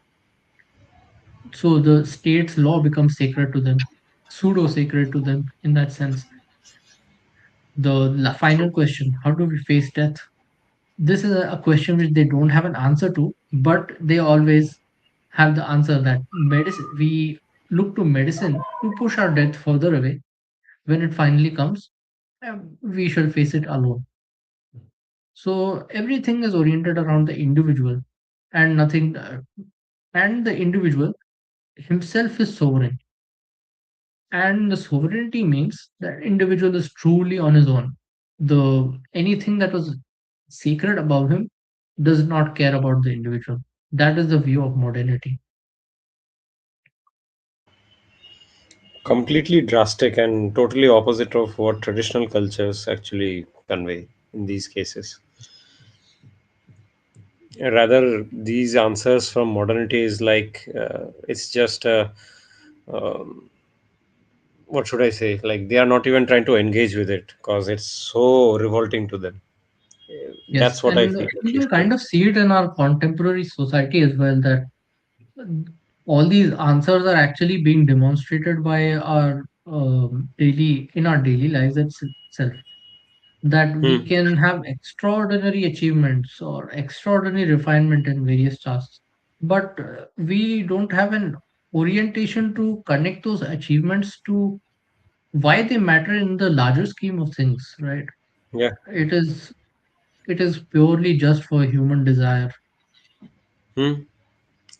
So the state's law becomes sacred to them, pseudo sacred to them in that sense. The final question, how do we face death? This is a question which they don't have an answer to, but they always have the answer that medicine, we look to medicine to push our death further away. When it finally comes, we shall face it alone. So everything is oriented around the individual, and nothing, and the individual himself is sovereign. And the sovereignty means that individual is truly on his own. The anything that was sacred above him does not care about the individual. That is the view of modernity. Completely drastic and totally opposite of what traditional cultures actually convey in these cases. Rather, these answers from modernity is like it's just a, um, what should I say? Like they are not even trying to engage with it because it's so revolting to them. Yes, That's what I and feel we at can least. kind of see it in our contemporary society as well, that uh, all these answers are actually being demonstrated by our daily lives itself. That we Hmm. can have extraordinary achievements or extraordinary refinement in various tasks, but we don't have an orientation to connect those achievements to why they matter in the larger scheme of things, right? Yeah. It is it is purely just for human desire. Hmm.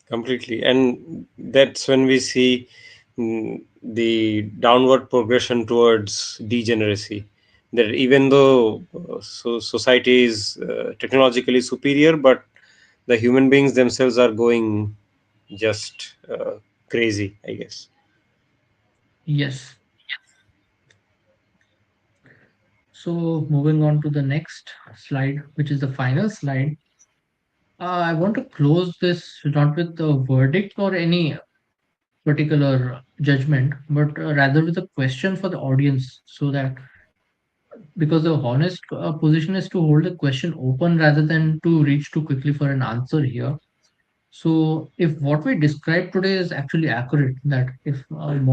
Completely, and that's when we see the downward progression towards degeneracy. That even though society is technologically superior, but the human beings themselves are going just crazy, I guess. Yes. So moving on to the next slide, which is the final slide. I want to close this not with a verdict or any particular judgment, but rather with a question for the audience, so that because the honest position is to hold the question open rather than to reach too quickly for an answer here. So, if what we described today is actually accurate, that if what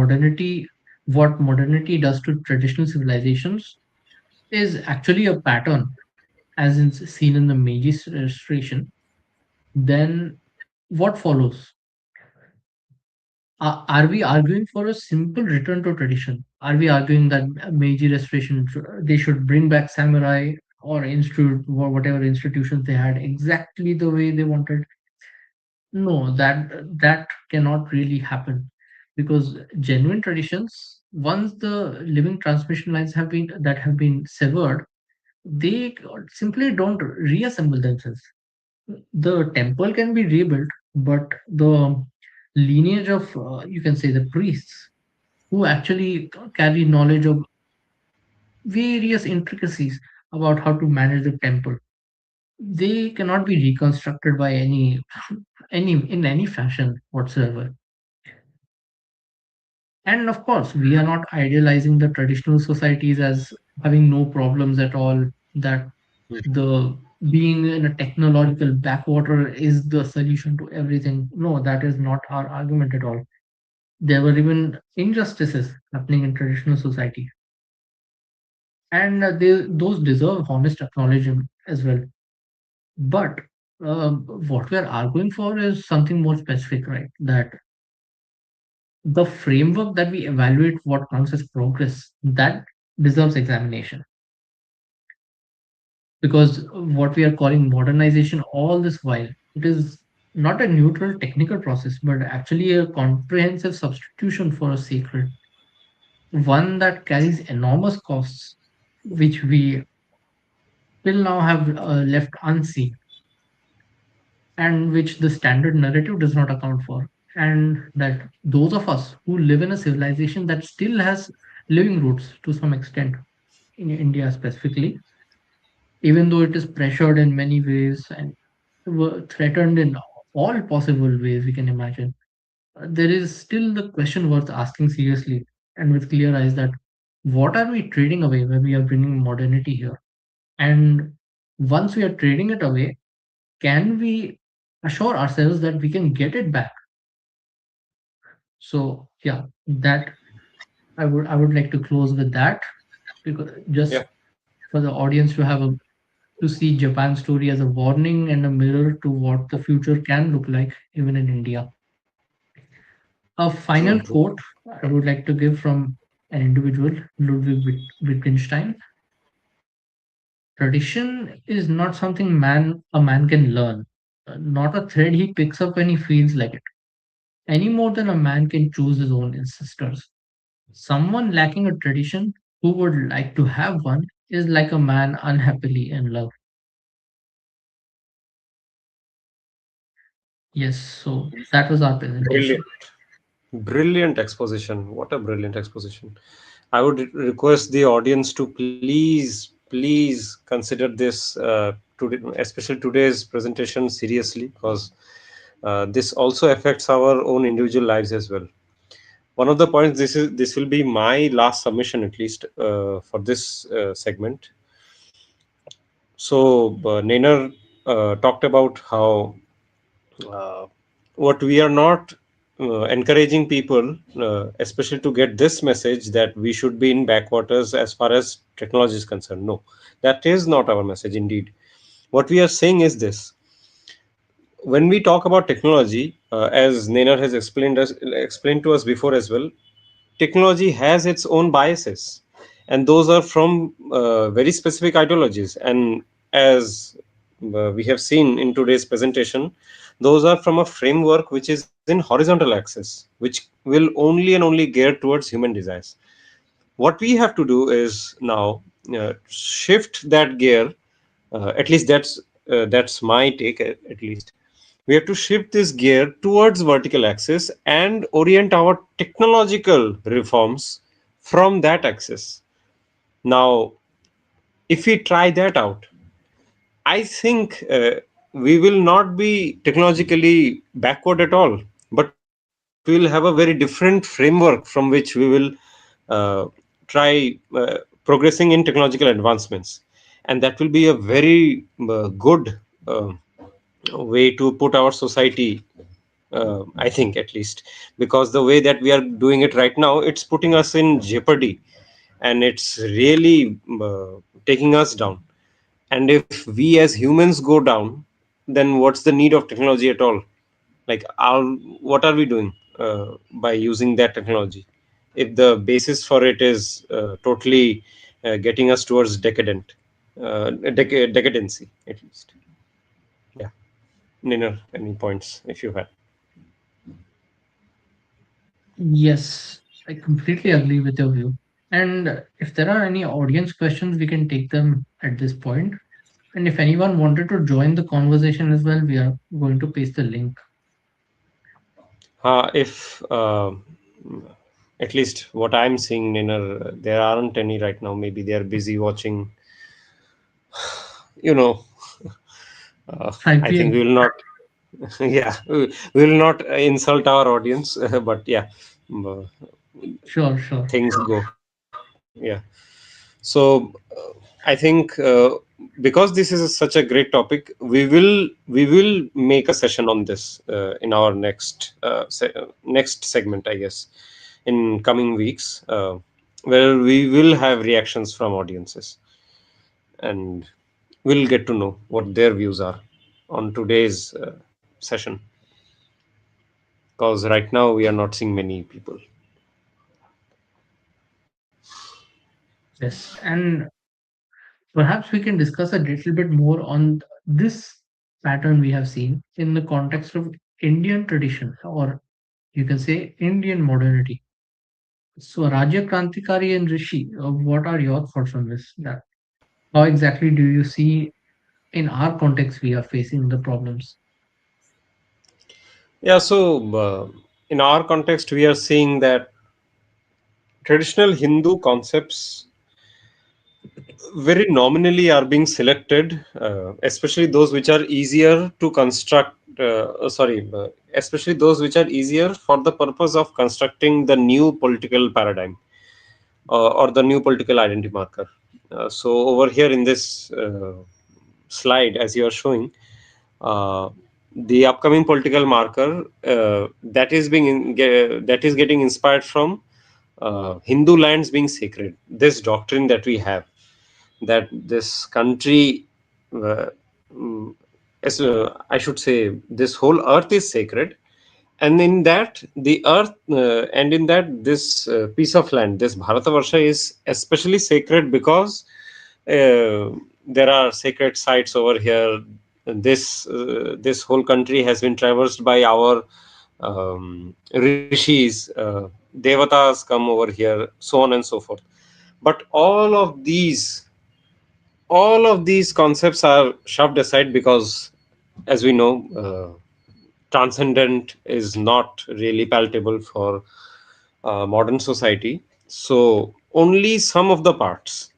modernity does to traditional civilizations is actually a pattern, as in seen in the Meiji Restoration, then what follows? Are we arguing for a simple return to tradition? Are we arguing that Meiji Restoration they should bring back samurai or institute or whatever institutions they had exactly the way they wanted? No, that cannot really happen, because genuine traditions, once the living transmission lines have been severed, they simply don't reassemble themselves. The temple can be rebuilt, but the lineage of you can say the priests who actually carry knowledge of various intricacies about how to manage the temple, they cannot be reconstructed by any in any fashion whatsoever. And of course, we are not idealizing the traditional societies as having no problems at all, that the being in a technological backwater is the solution to everything. No, that is not our argument at all. There were even injustices happening in traditional society, and those deserve honest acknowledgement as well. But what we are arguing for is something more specific, right? That the framework that we evaluate what counts as progress, that deserves examination, because what we are calling modernization all this while, it is not a neutral technical process but actually a comprehensive substitution for a sacred one that carries enormous costs, which we till now have left unseen, and which the standard narrative does not account for. And that those of us who live in a civilization that still has living roots to some extent, in India specifically, even though it is pressured in many ways and threatened in all possible ways we can imagine, there is still the question worth asking seriously and with clear eyes, that what are we trading away when we are bringing modernity here? And once we are trading it away, can we assure ourselves that we can get it back? So yeah, that I would like to close with that, because Yeah. just for the audience to have a to see Japan's story as a warning and a mirror to what the future can look like even in India. A True. final True. quote I would like to give from an individual, Ludwig Wittgenstein: tradition is not something a man can learn, not a thread he picks up when he feels like it, any more than a man can choose his own ancestors. Someone lacking a tradition who would like to have one is like a man unhappily in love. Yes, so that was our Brilliant. presentation. Brilliant exposition. What a brilliant exposition. I would request the audience to please consider this, today, especially today's presentation, seriously, because this also affects our own individual lives as well. One of the points, this will be my last submission, at least for this segment. So, Nainer talked about how uh, what we are not encouraging people, especially to get this message that we should be in backwaters as far as technology is concerned. No, that is not our message indeed. What we are saying is this: when we talk about technology, as Nainer has explained to us before as well, technology has its own biases, and those are from very specific ideologies. And as we have seen in today's presentation, those are from a framework which is in horizontal axis, which will only and only gear towards human desires. What we have to do is now shift that gear. At least that's my take. At least we have to shift this gear towards vertical axis and orient our technological reforms from that axis. Now, if we try that out, I think we will not be technologically backward at all, but we'll have a very different framework from which we will try progressing in technological advancements. And that will be a very good way to put our society, I think, at least, because the way that we are doing it right now, it's putting us in jeopardy, and it's really taking us down. And if we as humans go down, then what's the need of technology at all? Like, what are we doing by using that technology if the basis for it is totally getting us towards decadency, at least? Yeah. Niner, any points if you had? Yes, I completely agree with your view. And if there are any audience questions, we can take them at this point. And if anyone wanted to join the conversation as well, we are going to paste the link. If at least what I'm seeing, Niner, there aren't any right now. Maybe they are busy watching. You know, I think IPL, we will not. Yeah, we will not insult our audience, but yeah, uh, sure, sure. things go. Yeah. So I think because this is such a great topic, we will make a session on this in our next segment, I guess, in coming weeks, where we will have reactions from audiences, and we'll get to know what their views are on today's session. Because right now we are not seeing many people. Yes. And perhaps we can discuss a little bit more on this pattern we have seen in the context of Indian tradition, or you can say Indian modernity. So, Rajya Krantikari and Rishi, what are your thoughts on this? That how exactly do you see in our context we are facing the problems? Yeah, so in our context, we are seeing that traditional Hindu concepts very nominally are being selected, especially those which are easier to construct. Especially those which are easier for the purpose of constructing the new political paradigm, or the new political identity marker. So over here in this slide, as you are showing, uh, the upcoming political marker that is getting inspired from Hindu lands being sacred. This doctrine that we have, that this country, uh, mm, I should say, this whole earth is sacred, and in that the earth, and in that this piece of land, this Bharatavarsha, is especially sacred because there are sacred sites over here. This whole country has been traversed by our rishis, devatas come over here, so on and so forth. But all of these concepts are shoved aside because, as we know, transcendent is not really palatable for modern society. So only some of the parts,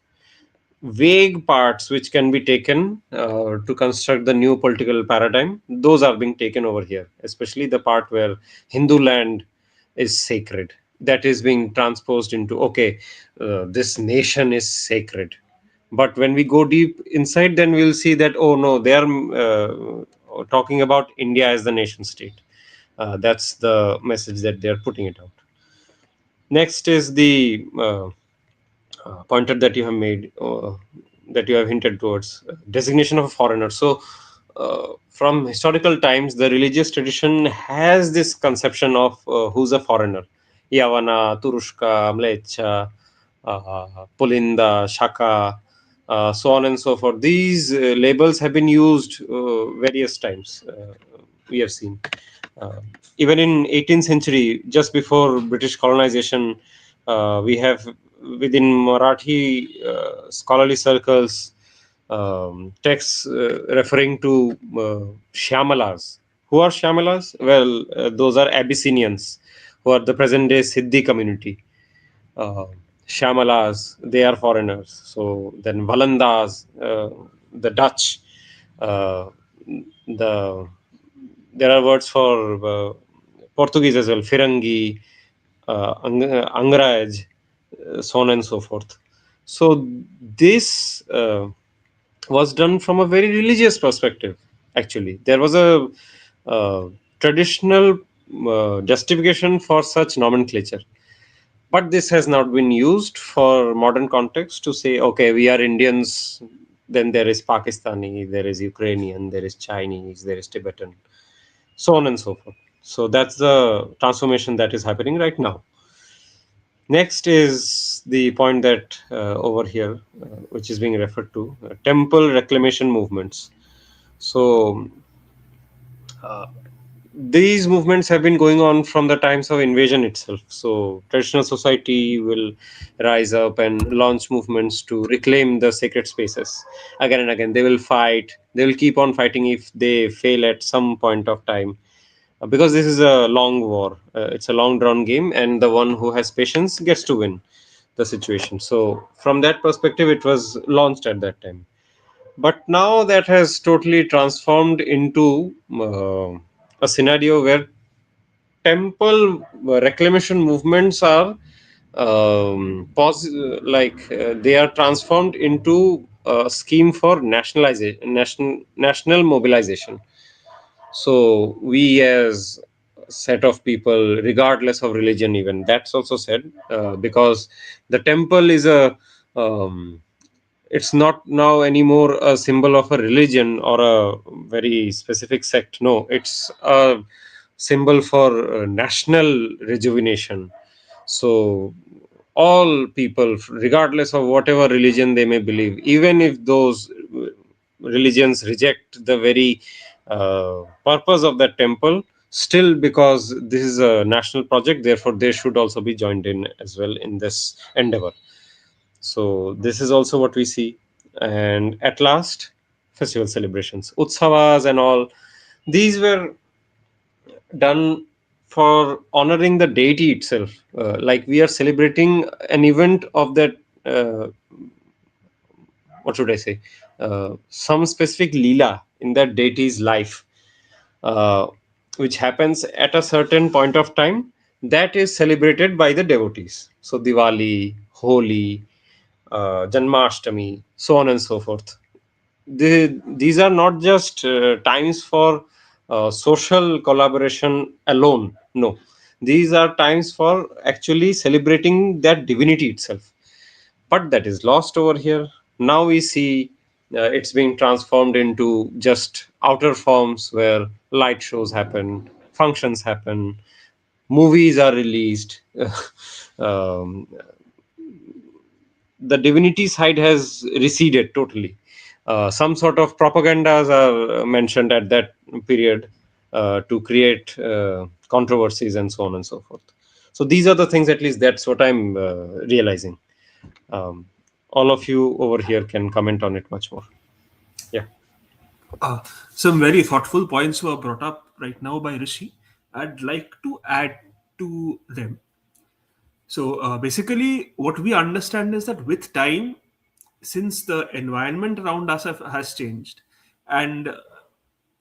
vague parts which can be taken to construct the new political paradigm, those are being taken over here, especially the part where Hindu land is sacred. That is being transposed into, okay, this nation is sacred. But when we go deep inside, then we'll see that, oh no, they are talking about India as the nation state. That's the message that they are putting it out. Next is the pointer that you have made, that you have hinted towards, designation of a foreigner. So from historical times, the religious tradition has this conception of who's a foreigner: Yavana, Turushka, Mlecha, Pulinda, Shaka, so on and so forth. These labels have been used various times, we have seen. uh, Even in 18th century, just before British colonization, we have within Marathi scholarly circles texts referring to Shyamalas. Who are Shyamalas? Well, those are Abyssinians who are the present day Siddhi community. uh, Shamalas, they are foreigners. So then Valandas, the Dutch, uh, the there are words for Portuguese as well, Firangi, Angraj, so on and so forth. So this was done from a very religious perspective. Actually, there was a traditional justification for such nomenclature, but this has not been used for modern context to say, okay, we are Indians, then there is Pakistani, there is Ukrainian, there is Chinese, there is Tibetan, so on and so forth. So that's the transformation that is happening right now. Next is the point that over here, which is being referred to, temple reclamation movements. So these movements have been going on from the times of invasion itself. So traditional society will rise up and launch movements to reclaim the sacred spaces. Again and again, they will fight. They will keep on fighting if they fail at some point of time, because this is a long war. It's a long drawn game, and the one who has patience gets to win the situation. So from that perspective, it was launched at that time. But now that has totally transformed into a scenario where temple reclamation movements are they are transformed into a scheme for national mobilization. So we as set of people, regardless of religion, even that's also said, because the temple is a it's not now anymore a symbol of a religion or a very specific sect. No, it's a symbol for national rejuvenation. So all people, regardless of whatever religion they may believe, even if those religions reject the very purpose of that temple, still, because this is a national project, therefore they should also be joined in as well in this endeavor. So this is also what we see. And at last, festival celebrations, utsavas and all, these were done for honoring the deity itself. Like we are celebrating an event of that, what should I say, some specific lila in that deity's life, uh, which happens at a certain point of time, that is celebrated by the devotees. So Diwali, Holi, Janmashtami, so on and so forth. These are not just times for social collaboration alone. No, these are times for actually celebrating that divinity itself. But that is lost over here. Now we see it's being transformed into just outer forms where light shows happen, functions happen, movies are released. um, the divinity side has receded totally. Some sort of propagandas are mentioned at that period to create controversies and so on and so forth. So these are the things, at least that's what I'm realizing. Um, all of you over here can comment on it much more. Yeah. Uh, some very thoughtful points were brought up. right now by Rishi. I'd like to add to them. So basically, what we understand is that with time, since the environment around us has changed, and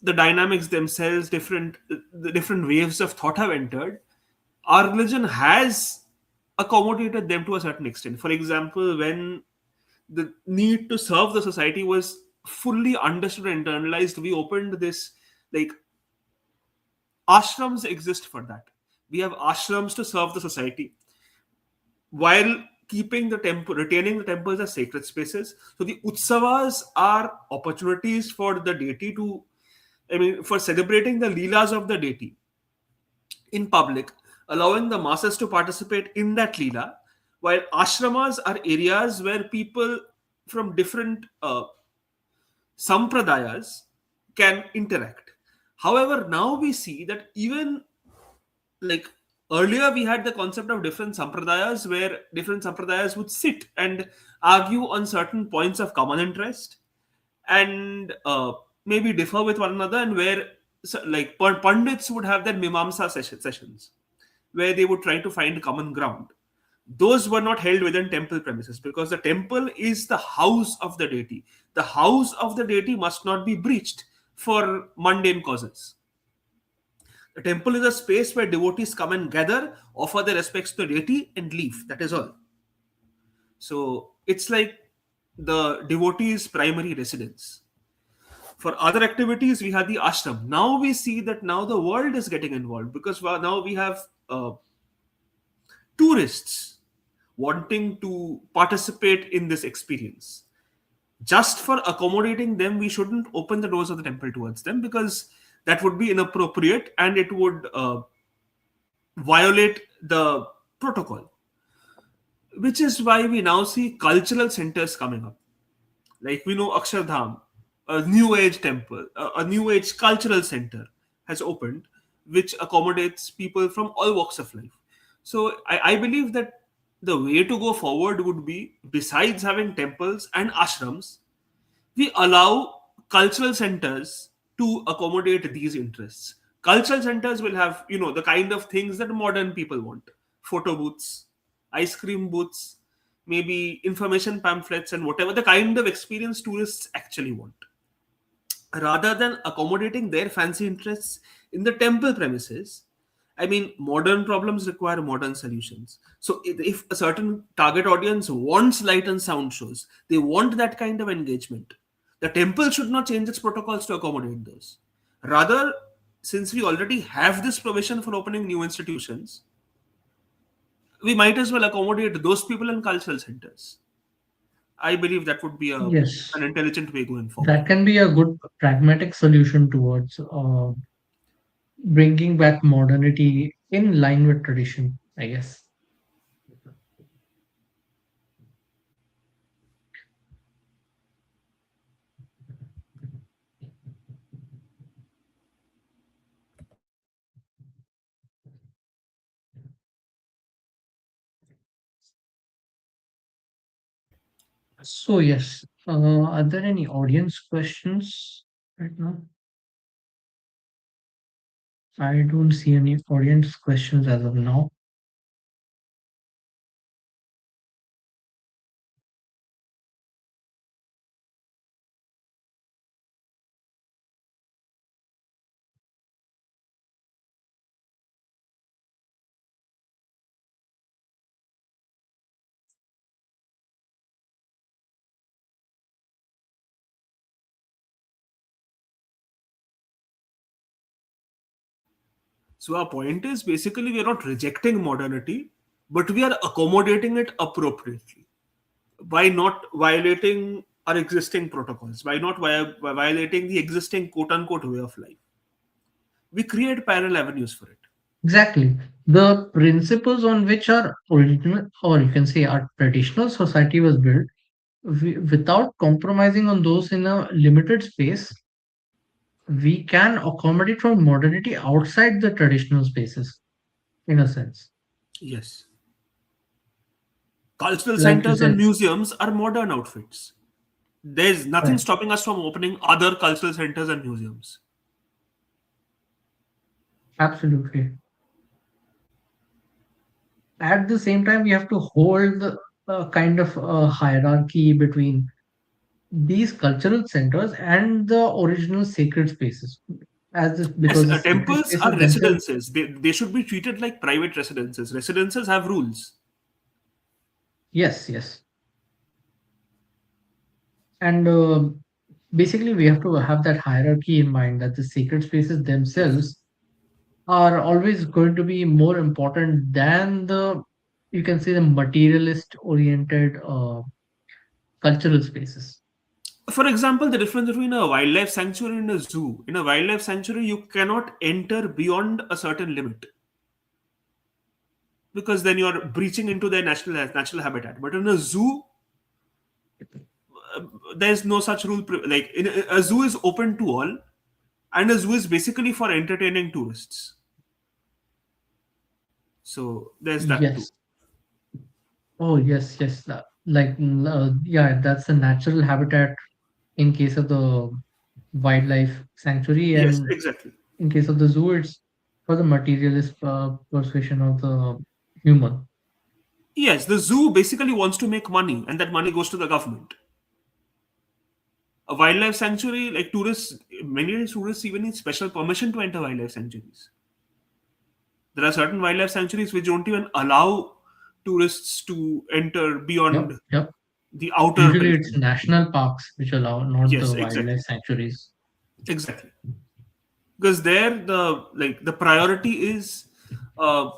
the dynamics themselves, the different waves of thought have entered, our religion has accommodated them to a certain extent. For example, when the need to serve the society was fully understood and internalized, we opened this, like, ashrams exist for that. We have ashrams to serve the society while keeping the temple, retaining the temples as sacred spaces. So the utsavas are opportunities for the deity to, I mean, for celebrating the leelas of the deity in public, allowing the masses to participate in that leela, while ashramas are areas where people from different sampradayas can interact. However, now we see that even, like, earlier we had the concept of different sampradayas where different sampradayas would sit and argue on certain points of common interest, and maybe differ with one another, and where, so, like, pundits would have their mimamsa sessions where they would try to find common ground. Those were not held within temple premises, because the temple is the house of the deity. The house of the deity must not be breached for mundane causes. The temple is a space where devotees come and gather, offer their respects to the deity, and leave. That is all. So it's like the devotee's primary residence. For other activities, we had the ashram. Now we see that now the world is getting involved, because now we have tourists wanting to participate in this experience. Just for accommodating them, we shouldn't open the doors of the temple towards them, because that would be inappropriate and it would violate the protocol. Which is why we now see cultural centers coming up. Like, we know Akshardham, a new age temple, a new age cultural center has opened, which accommodates people from all walks of life. So I believe that the way to go forward would be, besides having temples and ashrams, we allow cultural centers to accommodate these interests. Cultural centers will have, the kind of things that modern people want: photo booths, ice cream booths, maybe information pamphlets, and whatever the kind of experience tourists actually want, rather than accommodating their fancy interests in the temple premises. I mean, modern problems require modern solutions. So, if a certain target audience wants light and sound shows, they want that kind of engagement, the temple should not change its protocols to accommodate those. Rather, since we already have this provision for opening new institutions, we might as well accommodate those people in cultural centers. I believe that would be Yes, an intelligent way going forward. that can be a good pragmatic solution towards bringing back modernity in line with tradition, I guess. So, yes, are there any audience questions right now? I don't see any audience questions as of now. So our point is, basically, we are not rejecting modernity, but we are accommodating it appropriately by not violating our existing protocols, by not violating the existing quote unquote way of life. We create parallel avenues for it. Exactly. The principles on which our original, or you can say our traditional society was built, without compromising on those in a limited space, we can accommodate from modernity outside the traditional spaces, in a sense. Yes. Cultural Like you centers and said, museums are modern outfits. There's right. nothing stopping us from opening other cultural centers and museums. Absolutely. At the same time, we have to hold a kind of a hierarchy between these cultural centers and the original sacred spaces, as this, Yes, because the sacred temples are spaces themselves. residences. They should be treated like private residences. Residences have rules. Yes, yes, and basically we have to have that hierarchy in mind that the sacred spaces Yes. themselves are always going to be more important than the, you can say, the materialist oriented cultural spaces. For example, the difference between a wildlife sanctuary and a zoo. In a wildlife sanctuary, you cannot enter beyond a certain limit because then you're breaching into their natural habitat. But in a zoo, there's no such rule. Like in a zoo is open to all, and a zoo is basically for entertaining tourists. So there's that too. Yes. Oh, yes, yes. Yeah, that's the natural habitat in case of the wildlife sanctuary, Yes, and exactly. in case of the zoo, it's for the materialist persuasion of the human. Yes, the zoo basically wants to make money, and that money goes to the government. A wildlife sanctuary, like tourists, many tourists even need special permission to enter wildlife sanctuaries. There are certain wildlife sanctuaries which don't even allow tourists to enter Yep, beyond yep. the outer Usually, it's periphery. national parks which allow, not Yes, the wildlife exactly, sanctuaries. exactly. Because there, the priority is uh,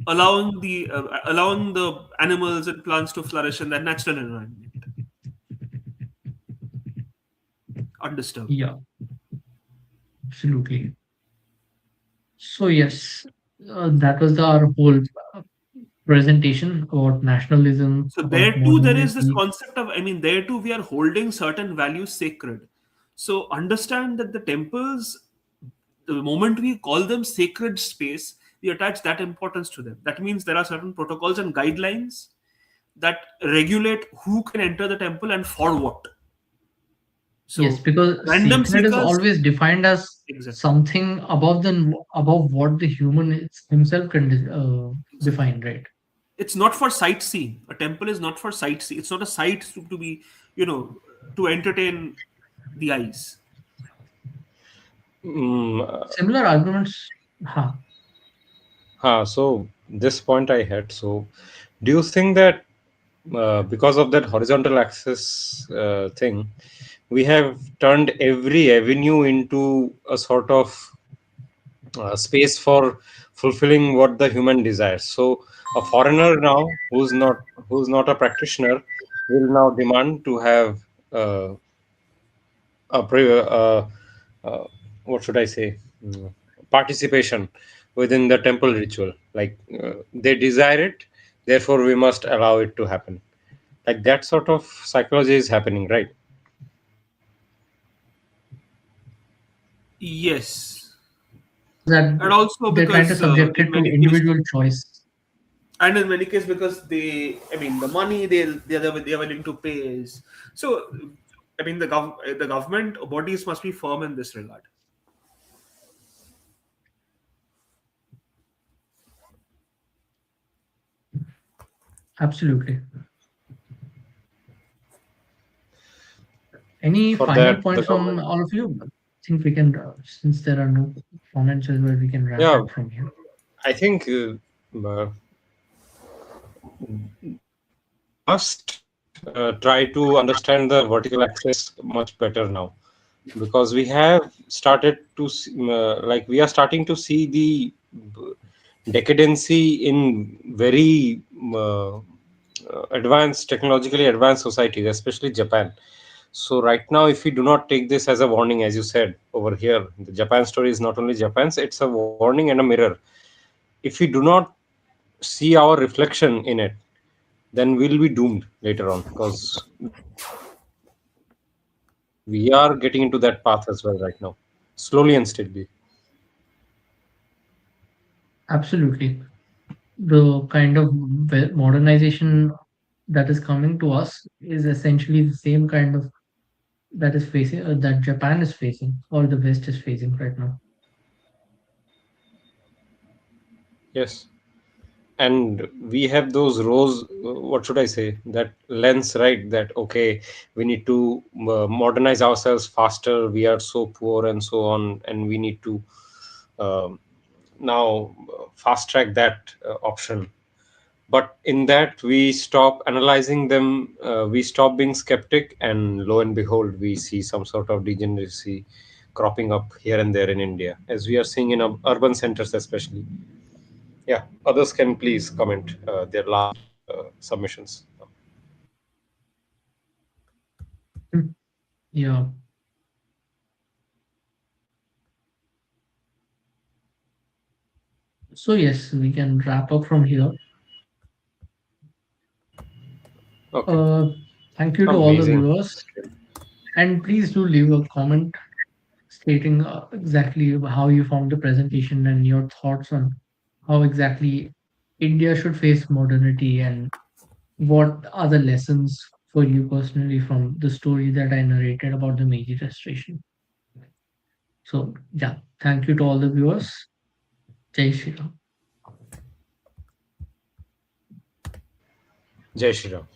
allowing the animals and plants to flourish in their natural environment, undisturbed. Yeah, absolutely. So yes, that was our whole uh, presentation about nationalism, So about there too, there is this modernity. concept of, I mean, there too, we are holding certain values sacred. So understand that the temples, the moment we call them sacred space, we attach that importance to them. That means there are certain protocols and guidelines that regulate who can enter the temple and for what. Yes, So because random sacred is seekers, always defined as exactly, something above what the human himself can exactly. define, right? It's not for sightseeing. A temple is not for sightseeing. It's not a sight to be, you know, to entertain the eyes. Mm, Similar arguments. Ha. so this point I had. So, do you think that because of that horizontal axis thing, we have turned every avenue into a sort of space for fulfilling what the human desires? So, a foreigner now who's not a practitioner will now demand to have uh, a uh, what should I say, participation within the temple ritual. Like they desire it, therefore we must allow it to happen. Like that sort of psychology is happening, right? Yes, Because that and also they're trying to because subject in it to many cases, individual choice. and in many cases because they, I mean, the money they're willing to pay is so. I mean, the government bodies must be firm in this regard. Absolutely. Any For final that, the points from government. all of you? I think we can, since there are no comments as well, we can wrap Yeah, up from here. I think we must try to understand the vertical axis much better now, because we have started to like we are starting to see the decadency in very advanced, technologically advanced societies, especially Japan. So right now, if we do not take this as a warning, as you said over here, the Japan story is not only Japan's, it's a warning and a mirror. If we do not see our reflection in it, then we'll be doomed later on, because we are getting into that path as well right now, slowly and steadily. Absolutely. The kind of modernization that is coming to us is essentially the same kind of that is facing that Japan is facing or the West is facing right now. Yes. And we have those rows, what should I say, that lens, right? That, okay, we need to modernize ourselves faster. We are so poor and so on. And we need to um, now fast track that option. But in that, we stop analyzing them, we stop being skeptic, and lo and behold, we see some sort of degeneracy cropping up here and there in India, as we are seeing in urban centers especially. Yeah, others can please comment their last submissions. Mm. Yeah. So yes, we can wrap up from here. Okay, Uh, Thank you to all the amazing. viewers, and please do leave a comment stating exactly how you found the presentation and your thoughts on how exactly India should face modernity and what are the lessons for you personally from the story that I narrated about the Meiji Restoration. So yeah, thank you to all the viewers. Jai Shri Ram. Jai Shri Ram.